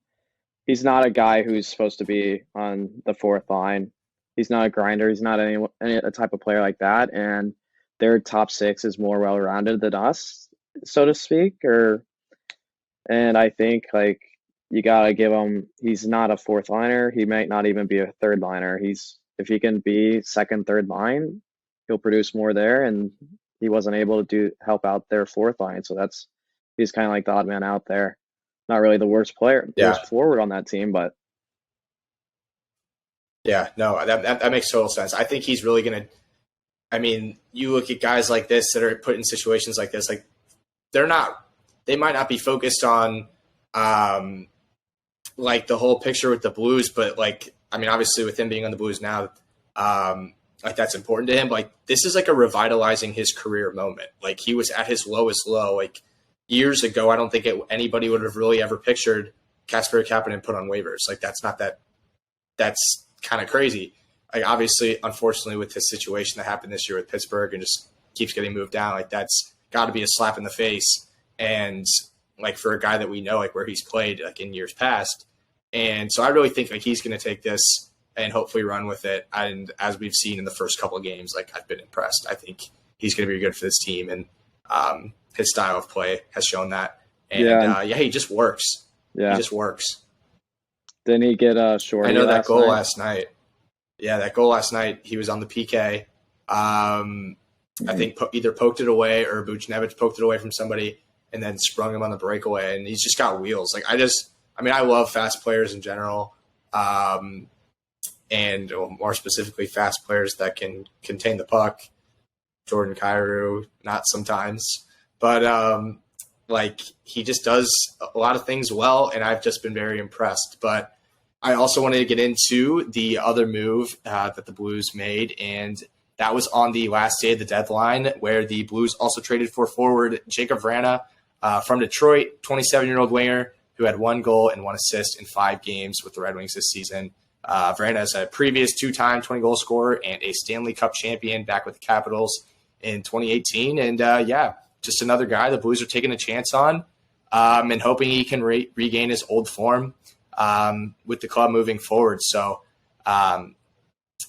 he's not a guy who's supposed to be on the 4th line. He's not a grinder. He's not any type of player like that. And their top 6 is more well-rounded than us, so to speak. And I think like you gotta give him. He's not a 4th liner. He might not even be a 3rd liner. If he can be 2nd, 3rd line, he'll produce more there. And he wasn't able to help out their 4th line, so he's kind of like the odd man out there. Not really the worst worst forward on that team, but yeah, no, that makes total sense. I think he's really going to, I mean, you look at guys like this that are put in situations like this, like they might not be focused on like the whole picture with the Blues, but like, I mean, obviously with him being on the Blues now, like that's important to him. Like this is like a revitalizing his career moment. Like he was at his lowest low, like years ago. I don't think anybody would have really ever pictured Kasperi Kapanen put on waivers. Like that's kind of crazy. Like obviously, unfortunately, with his situation that happened this year with Pittsburgh and just keeps getting moved down, like that's got to be a slap in the face. And like for a guy that we know, like where he's played like in years past. And so I really think like he's going to take this and hopefully run with it. And as we've seen in the first couple of games, like I've been impressed. I think he's going to be good for this team, and his style of play has shown that. And he just works. Yeah, he just works. Didn't he get a short? I know that goal last night. Yeah, that goal last night. He was on the PK. I think either poked it away or Buchnevich poked it away from somebody and then sprung him on the breakaway. And he's just got wheels. Like I love fast players in general. and more specifically fast players that can contain the puck. Jordan Kyrou, not sometimes, but he just does a lot of things well, and I've just been very impressed. But I also wanted to get into the other move that the Blues made, and that was on the last day of the deadline, where the Blues also traded for forward Jacob Vrana from Detroit, 27-year-old winger who had 1 goal and 1 assist in 5 games with the Red Wings this season. Vrana is a previous 2-time 20-goal scorer and a Stanley Cup champion back with the Capitals in 2018. And, just another guy the Blues are taking a chance on and hoping he can regain his old form with the club moving forward. So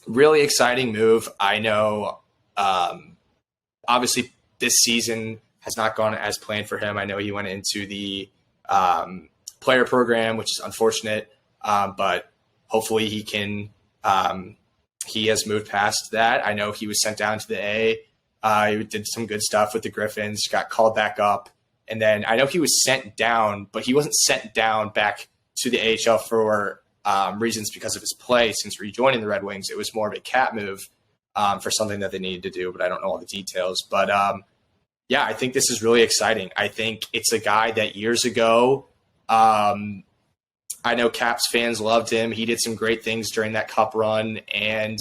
really exciting move. I know obviously this season has not gone as planned for him. I know he went into the player program, which is unfortunate, but hopefully he can he has moved past that. I know he was sent down to the A. He did some good stuff with the Griffins, got called back up. And then I know he was sent down, but he wasn't sent down back to the AHL for reasons because of his play since rejoining the Red Wings. It was more of a cap move for something that they needed to do, but I don't know all the details. But, I think this is really exciting. I think it's a guy that years ago, I know Caps fans loved him. He did some great things during that Cup run, and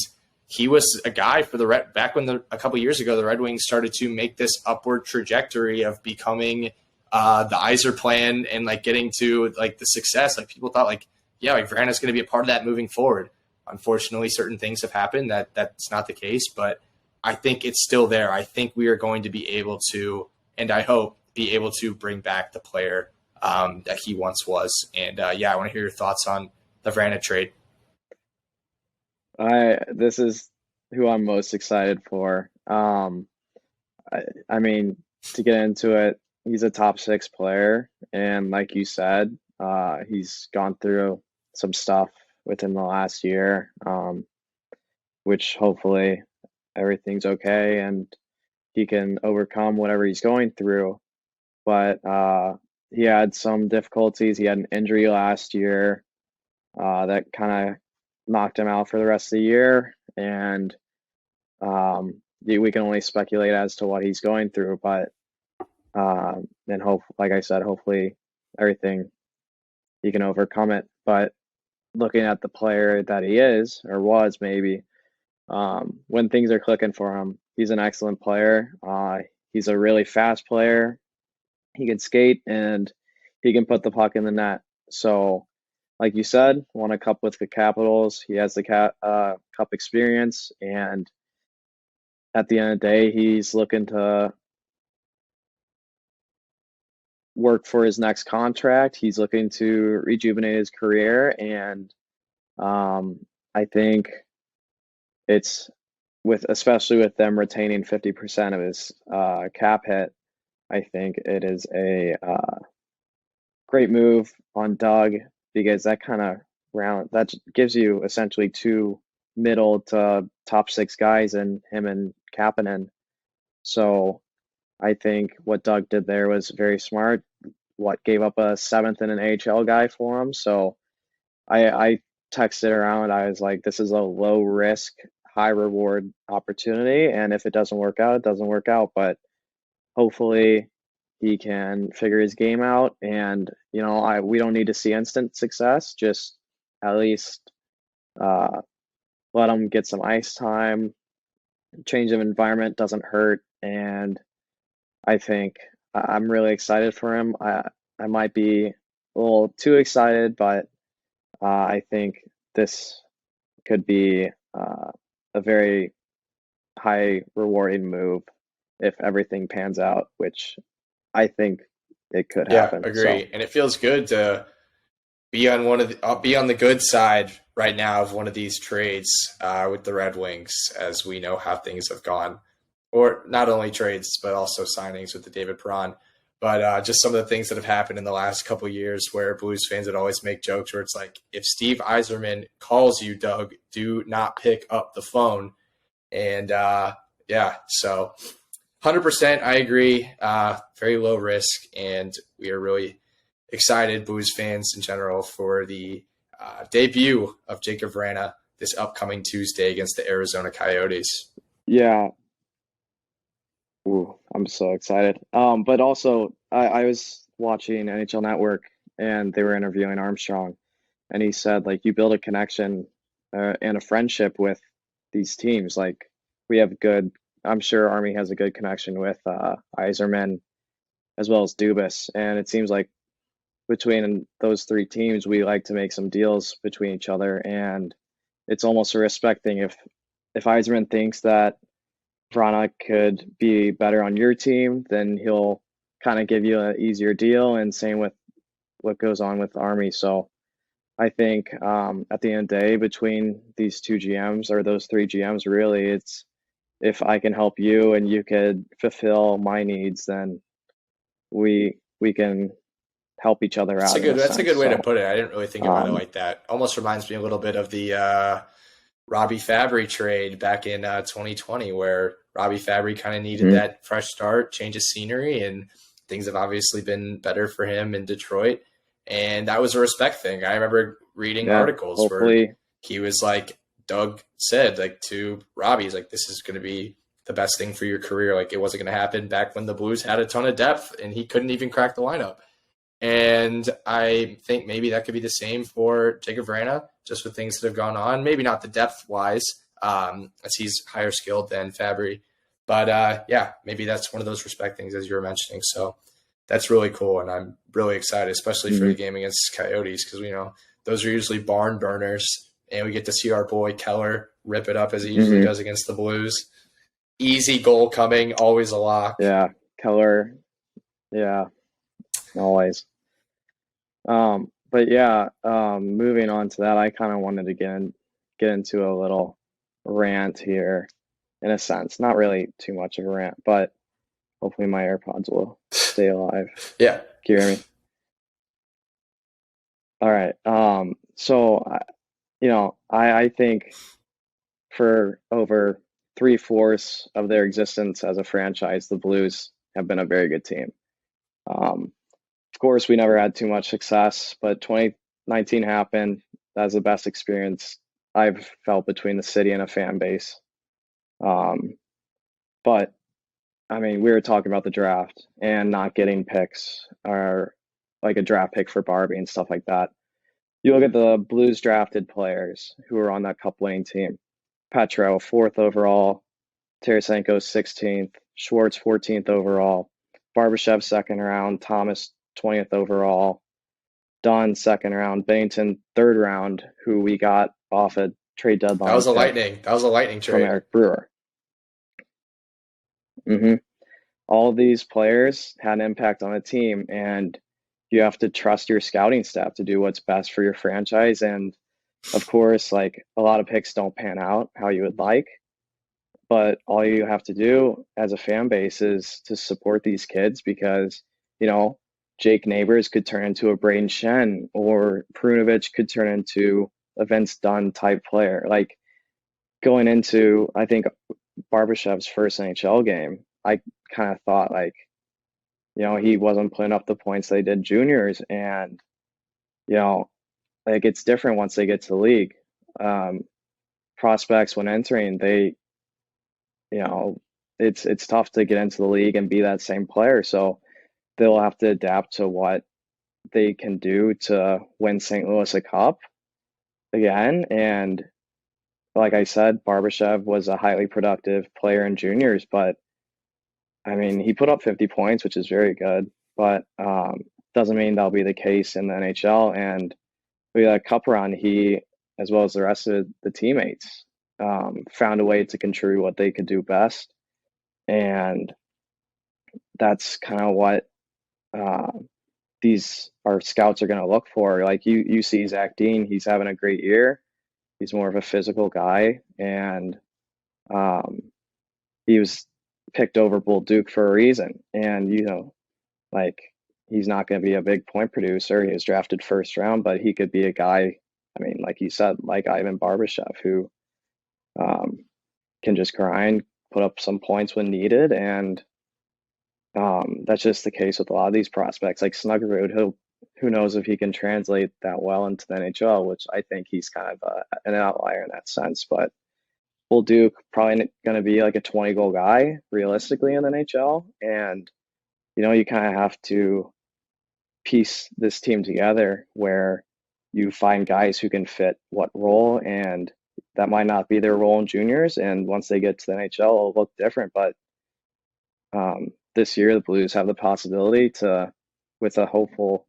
he was a guy for back when a couple of years ago, the Red Wings started to make this upward trajectory of becoming the Yzer plan and getting to the success. People thought Vrana's going to be a part of that moving forward. Unfortunately, certain things have happened that's not the case, but I think it's still there. I think we are going to be able to, and I hope be able to bring back the player that he once was. And I want to hear your thoughts on the Vrana trade. This is who I'm most excited for. I mean, to get into it, he's a top 6 player, and like you said, he's gone through some stuff within the last year, which hopefully everything's okay and he can overcome whatever he's going through. But he had some difficulties. He had an injury last year that kind of knocked him out for the rest of the year, and we can only speculate as to what he's going through, but and like I said, hopefully everything he can overcome it. But looking at the player that he is or was, maybe when things are clicking for him, he's an excellent player. He's a really fast player. He can skate and he can put the puck in the net. So like you said, won a cup with the Capitals. He has the cup experience, and at the end of the day, he's looking to work for his next contract. He's looking to rejuvenate his career, and I think it's especially with them retaining 50% of his cap hit, I think it is a great move on Doug, because that kind of that gives you essentially 2 middle to top 6 guys in him and Kapanen. So I think what Doug did there was very smart. Gave up a 7th and an AHL guy for him. So I texted around. I was like, this is a low risk, high reward opportunity. And if it doesn't work out, it doesn't work out. But hopefully he can figure his game out, and we don't need to see instant success. Just at least let him get some ice time. Change of environment doesn't hurt, and I think I'm really excited for him. I might be a little too excited, but I think this could be a very high rewarding move if everything pans out, which I think it could happen. Yeah, agree. And it feels good to be on the good side right now of one of these trades with the Red Wings, as we know how things have gone, or not only trades but also signings with the David Perron. But just some of the things that have happened in the last couple of years, where Blues fans would always make jokes where it's like, if Steve Yzerman calls you, Doug, do not pick up the phone. And so 100%, I agree. Very low risk, and we are really excited, Blues fans in general, for the debut of Jacob Vrana this upcoming Tuesday against the Arizona Coyotes. Yeah. Ooh, I'm so excited. But also, I was watching NHL Network and they were interviewing Armstrong, and he said, like, you build a connection and a friendship with these teams. Like, we have good, I'm sure Army has a good connection with Yzerman as well as Dubas. And it seems like between those three teams, we like to make some deals between each other. And it's almost a respect thing. If Yzerman thinks that Vrana could be better on your team, then he'll kind of give you an easier deal. And same with what goes on with Army. So I think at the end of the day, between these two GMs or those three GMs, really, it's if I can help you and you could fulfill my needs, then we can help each other out. That's a good way So, to put it. I didn't really think about it like that. Almost reminds me a little bit of the Robbie Fabry trade back in 2020, where Robbie Fabry kind of needed that fresh start, change of scenery, and things have obviously been better for him in Detroit. And that was a respect thing. I remember reading articles where he was like, Doug said, like, to Robbie, he's like, this is going to be the best thing for your career. Like, it wasn't going to happen back when the Blues had a ton of depth and he couldn't even crack the lineup. And I think maybe that could be the same for Jacob Vrana, just with things that have gone on. Maybe not the depth-wise, as he's higher skilled than Fabry. But, yeah, maybe that's one of those respect things, as you were mentioning. So that's really cool, and I'm really excited, especially for the game against Coyotes, because we know those are usually barn burners, and we get to see our boy Keller rip it up as he usually does against the Blues. Easy goal coming, always a lock. Yeah, Keller, yeah, always. But yeah, moving on to that, I kind of wanted to get into a little rant here, in a sense. Not really too much of a rant, but hopefully my AirPods will stay alive. Yeah. Can you hear me? All right. So, I think for over 3/4 of their existence as a franchise, the Blues have been a very good team. Of course, we never had too much success, but 2019 happened. That was the best experience I've felt between the city and a fan base. But I mean, we were talking about the draft and not getting picks or like a draft pick for Barbie and stuff like that. You look at the Blues drafted players who were on that cup winning team. Petro, 4th overall. Tarasenko, 16th. Schwartz, 14th overall. Barbashev, 2nd round. Thomas, 20th overall. Dunn, 2nd round. Bennington, 3rd round, who we got off a trade deadline. That was a lightning trade from Eric Brewer. All these players had an impact on a team, and you have to trust your scouting staff to do what's best for your franchise. And of course, like, a lot of picks don't pan out how you would like, but all you have to do as a fan base is to support these kids, because, Jake Neighbors could turn into a Braden Shen, or Perunovic could turn into a Vince Dunn type player. Like, going into, I think, Barbashev's first NHL game, I kind of thought, like, he wasn't putting up the points they did juniors, and, like, it's different once they get to the league. Prospects, when entering, they, it's tough to get into the league and be that same player. So they'll have to adapt to what they can do to win St. Louis a cup again. And like I said, Barbashev was a highly productive player in juniors, but I mean, he put up 50 points, which is very good, but doesn't mean that'll be the case in the NHL. And with that cup run, he, as well as the rest of the teammates, found a way to contribute what they could do best. And that's kind of what our scouts are going to look for. Like, you see Zach Dean, he's having a great year. He's more of a physical guy, and he was picked over Bull Duke for a reason. And, like, he's not going to be a big point producer. He was drafted 1st round, but he could be a guy, I mean, like you said, like Ivan Barbashev, who can just grind, put up some points when needed. And that's just the case with a lot of these prospects. Like Snuggerud, who knows if he can translate that well into the NHL, which I think he's kind of an outlier in that sense. But Bull Duke probably going to be like a 20 goal guy realistically in the NHL. And, you kind of have to piece this team together where you find guys who can fit what role, and that might not be their role in juniors. And once they get to the NHL, it'll look different. But this year, the Blues have the possibility to, with a hopeful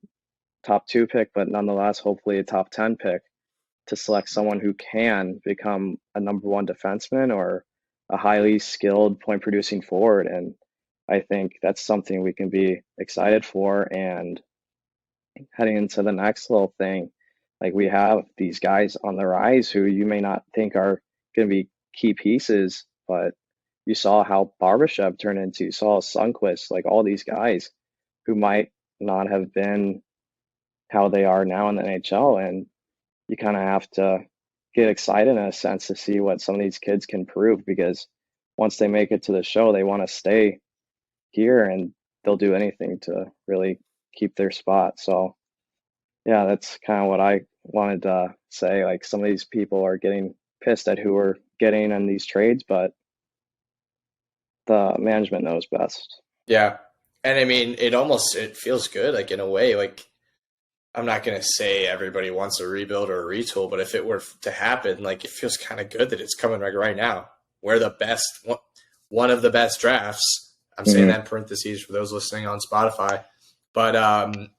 top 2 pick, but nonetheless, hopefully a top 10 pick, to select someone who can become a number 1 defenseman or a highly skilled point producing forward. And I think that's something we can be excited for. And heading into the next little thing, like, we have these guys on the rise who you may not think are going to be key pieces, but you saw how Barbashev turned into, you saw Sundqvist, like all these guys who might not have been how they are now in the NHL. And you kind of have to get excited in a sense to see what some of these kids can prove, because once they make it to the show, they want to stay here and they'll do anything to really keep their spot. So yeah, that's kind of what I wanted to say. Like, some of these people are getting pissed at who we're getting in these trades, but the management knows best. Yeah. And I mean, it feels good, like, in a way. Like, I'm not going to say everybody wants a rebuild or a retool, but if it were to happen, like, it feels kind of good that it's coming right now. We're the best, one of the best drafts. I'm saying that in parentheses for those listening on Spotify. But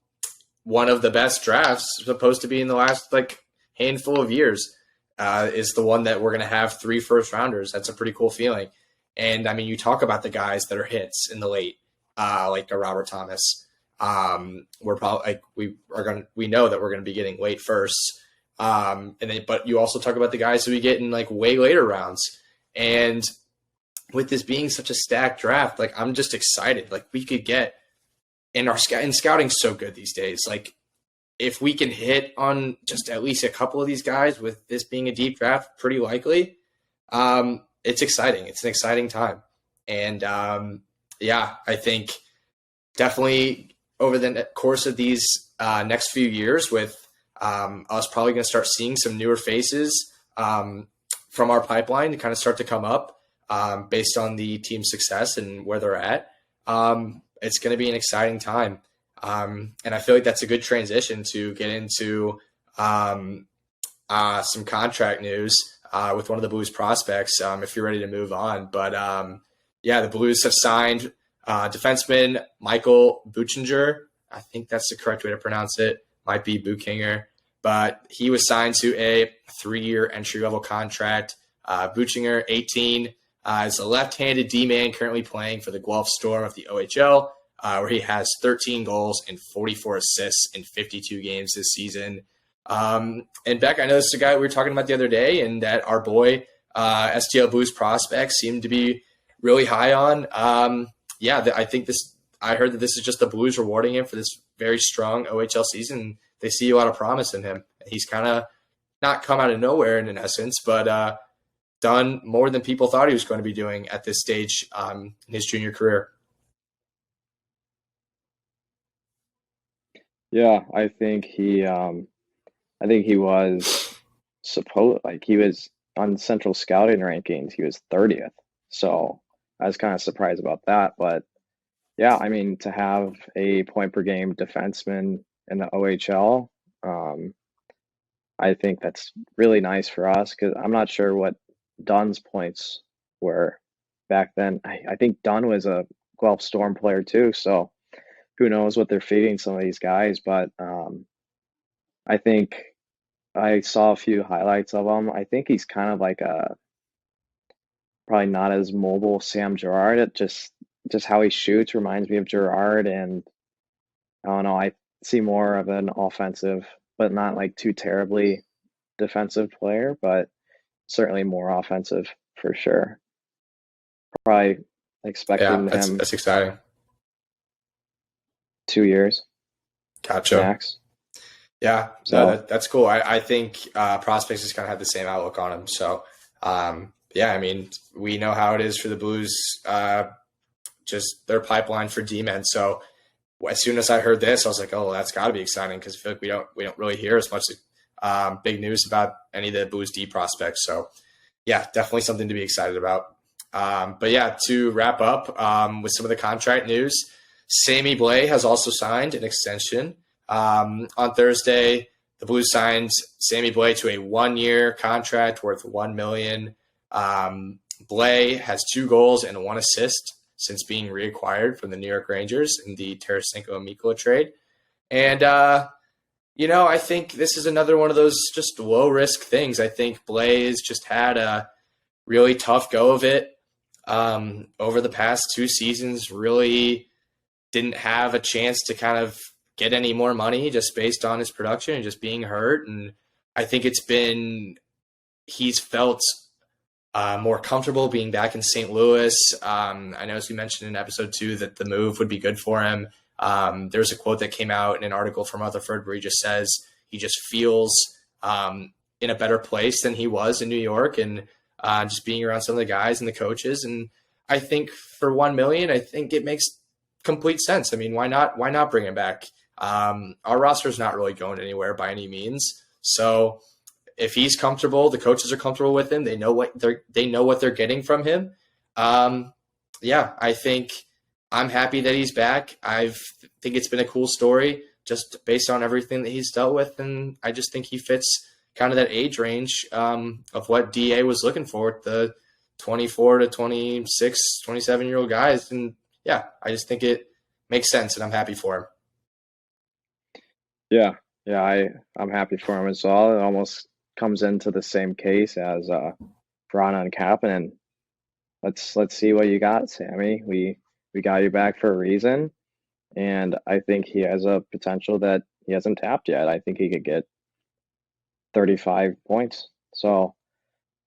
one of the best drafts supposed to be in the last, like, handful of years is the one that we're going to have 3 first-rounders. That's a pretty cool feeling. And, I mean, you talk about the guys that are hits in the late, like a Robert Thomas. We're probably, like, we know that we're going to be getting late firsts. But you also talk about the guys who we get in, like, way later rounds. And with this being such a stacked draft, like, I'm just excited. Like, we could get, and scouting's so good these days. Like, if we can hit on just at least a couple of these guys with this being a deep draft, pretty likely, it's exciting. It's an exciting time. And I think definitely over the course of these next few years, with us probably going to start seeing some newer faces from our pipeline to kind of start to come up based on the team's success and where they're at. It's going to be an exciting time. And I feel like that's a good transition to get into some contract news with one of the Blues prospects, if you're ready to move on. But the Blues have signed defenseman Michael Buchinger. I think that's the correct way to pronounce it. Might be Buchinger. But he was signed to a 3-year entry-level contract. Buchinger, 18, is a left-handed D-man currently playing for the Guelph Storm of the OHL, where he has 13 goals and 44 assists in 52 games this season. And Beck, I know this is a guy we were talking about the other day, and that our boy STL Blues prospects seem to be really high on. I think I heard that this is just the Blues rewarding him for this very strong OHL season. They see a lot of promise in him. He's kind of not come out of nowhere in essence, but done more than people thought he was going to be doing at this stage in his junior career. Yeah, I think he was he was on Central Scouting rankings. He was 30th. So I was kind of surprised about that. But yeah, I mean, to have a point per game defenseman in the OHL, I think that's really nice for us, because I'm not sure what Dunn's points were back then. I think Dunn was a Guelph Storm player too. So who knows what they're feeding some of these guys. But I think I saw a few highlights of him. I think he's kind of like probably not as mobile Sam Girard. It just how he shoots reminds me of Girard, and I don't know, I see more of an offensive, but not like too terribly defensive player, but certainly more offensive for sure. Probably expecting him. That's exciting. 2 years. Gotcha. Max. Yeah, so that's cool. I think prospects just kind of have the same outlook on him. So, I mean, we know how it is for the Blues, just their pipeline for D-men. So as soon as I heard this, I was like, oh, that's got to be exciting, because I feel like we don't really hear as much big news about any of the Blues D prospects. So yeah, definitely something to be excited about. But yeah, to wrap up with some of the contract news, Sammy Blais has also signed an extension. On Thursday, the Blues signed Sammy Blais to a 1-year contract worth $1 million. Blais has 2 goals and 1 assist since being reacquired from the New York Rangers in the Tarasenko and Mikkola trade. And, I think this is another one of those just low-risk things. I think Blais just had a really tough go of it over the past 2 seasons, really didn't have a chance to kind of get any more money just based on his production and just being hurt. And I think he's felt more comfortable being back in St. Louis. I know, as we mentioned in episode 2, that the move would be good for him. There's a quote that came out in an article from Rutherford where he just says he just feels in a better place than he was in New York, and just being around some of the guys and the coaches. And I think for $1 million, I think it makes complete sense. I mean, why not bring him back? Our roster is not really going anywhere by any means. So if he's comfortable, the coaches are comfortable with him. They know what they're getting from him. I think I'm happy that he's back. I think it's been a cool story just based on everything that he's dealt with. And I just think he fits kind of that age range of what DA was looking for, the 24 to 26, 27-year-old guys. And yeah, I just think it makes sense, and I'm happy for him. Yeah, I'm happy for him as well. It almost comes into the same case as Vrana and Kapanen. Let's see what you got, Sammy. We got you back for a reason, and I think he has a potential that he hasn't tapped yet. I think he could get 35 points. So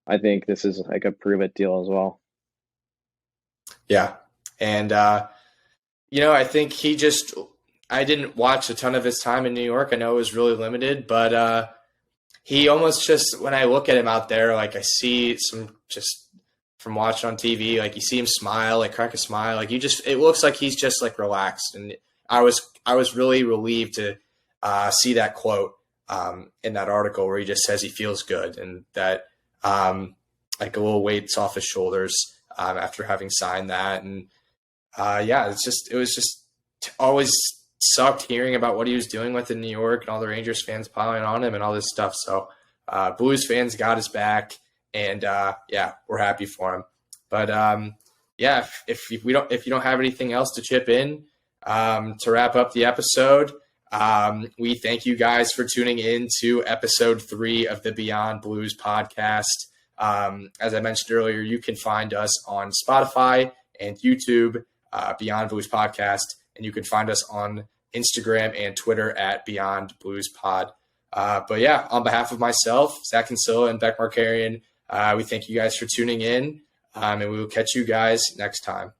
I think this is like a prove-it deal as well. Yeah, and I think I didn't watch a ton of his time in New York. I know it was really limited, but he almost just, when I look at him out there, like I see some, just from watching on TV, like you see him smile, like crack a smile, like it looks like he's just like relaxed. And I was really relieved to see that quote in that article where he just says he feels good, and that like a little weight's off his shoulders after having signed that. And it was just always sucked hearing about what he was doing with in New York and all the Rangers fans piling on him and all this stuff. So Blues fans got his back, and we're happy for him. But if you don't have anything else to chip in to wrap up the episode, we thank you guys for tuning in to episode 3 of the Beyond Blues podcast. As I mentioned earlier, you can find us on Spotify and YouTube, Beyond Blues Podcast, and you can find us on Instagram and Twitter at Beyond Blues Pod. On behalf of myself, Zach Kinsella, and Beck Markarian, we thank you guys for tuning in, and we will catch you guys next time.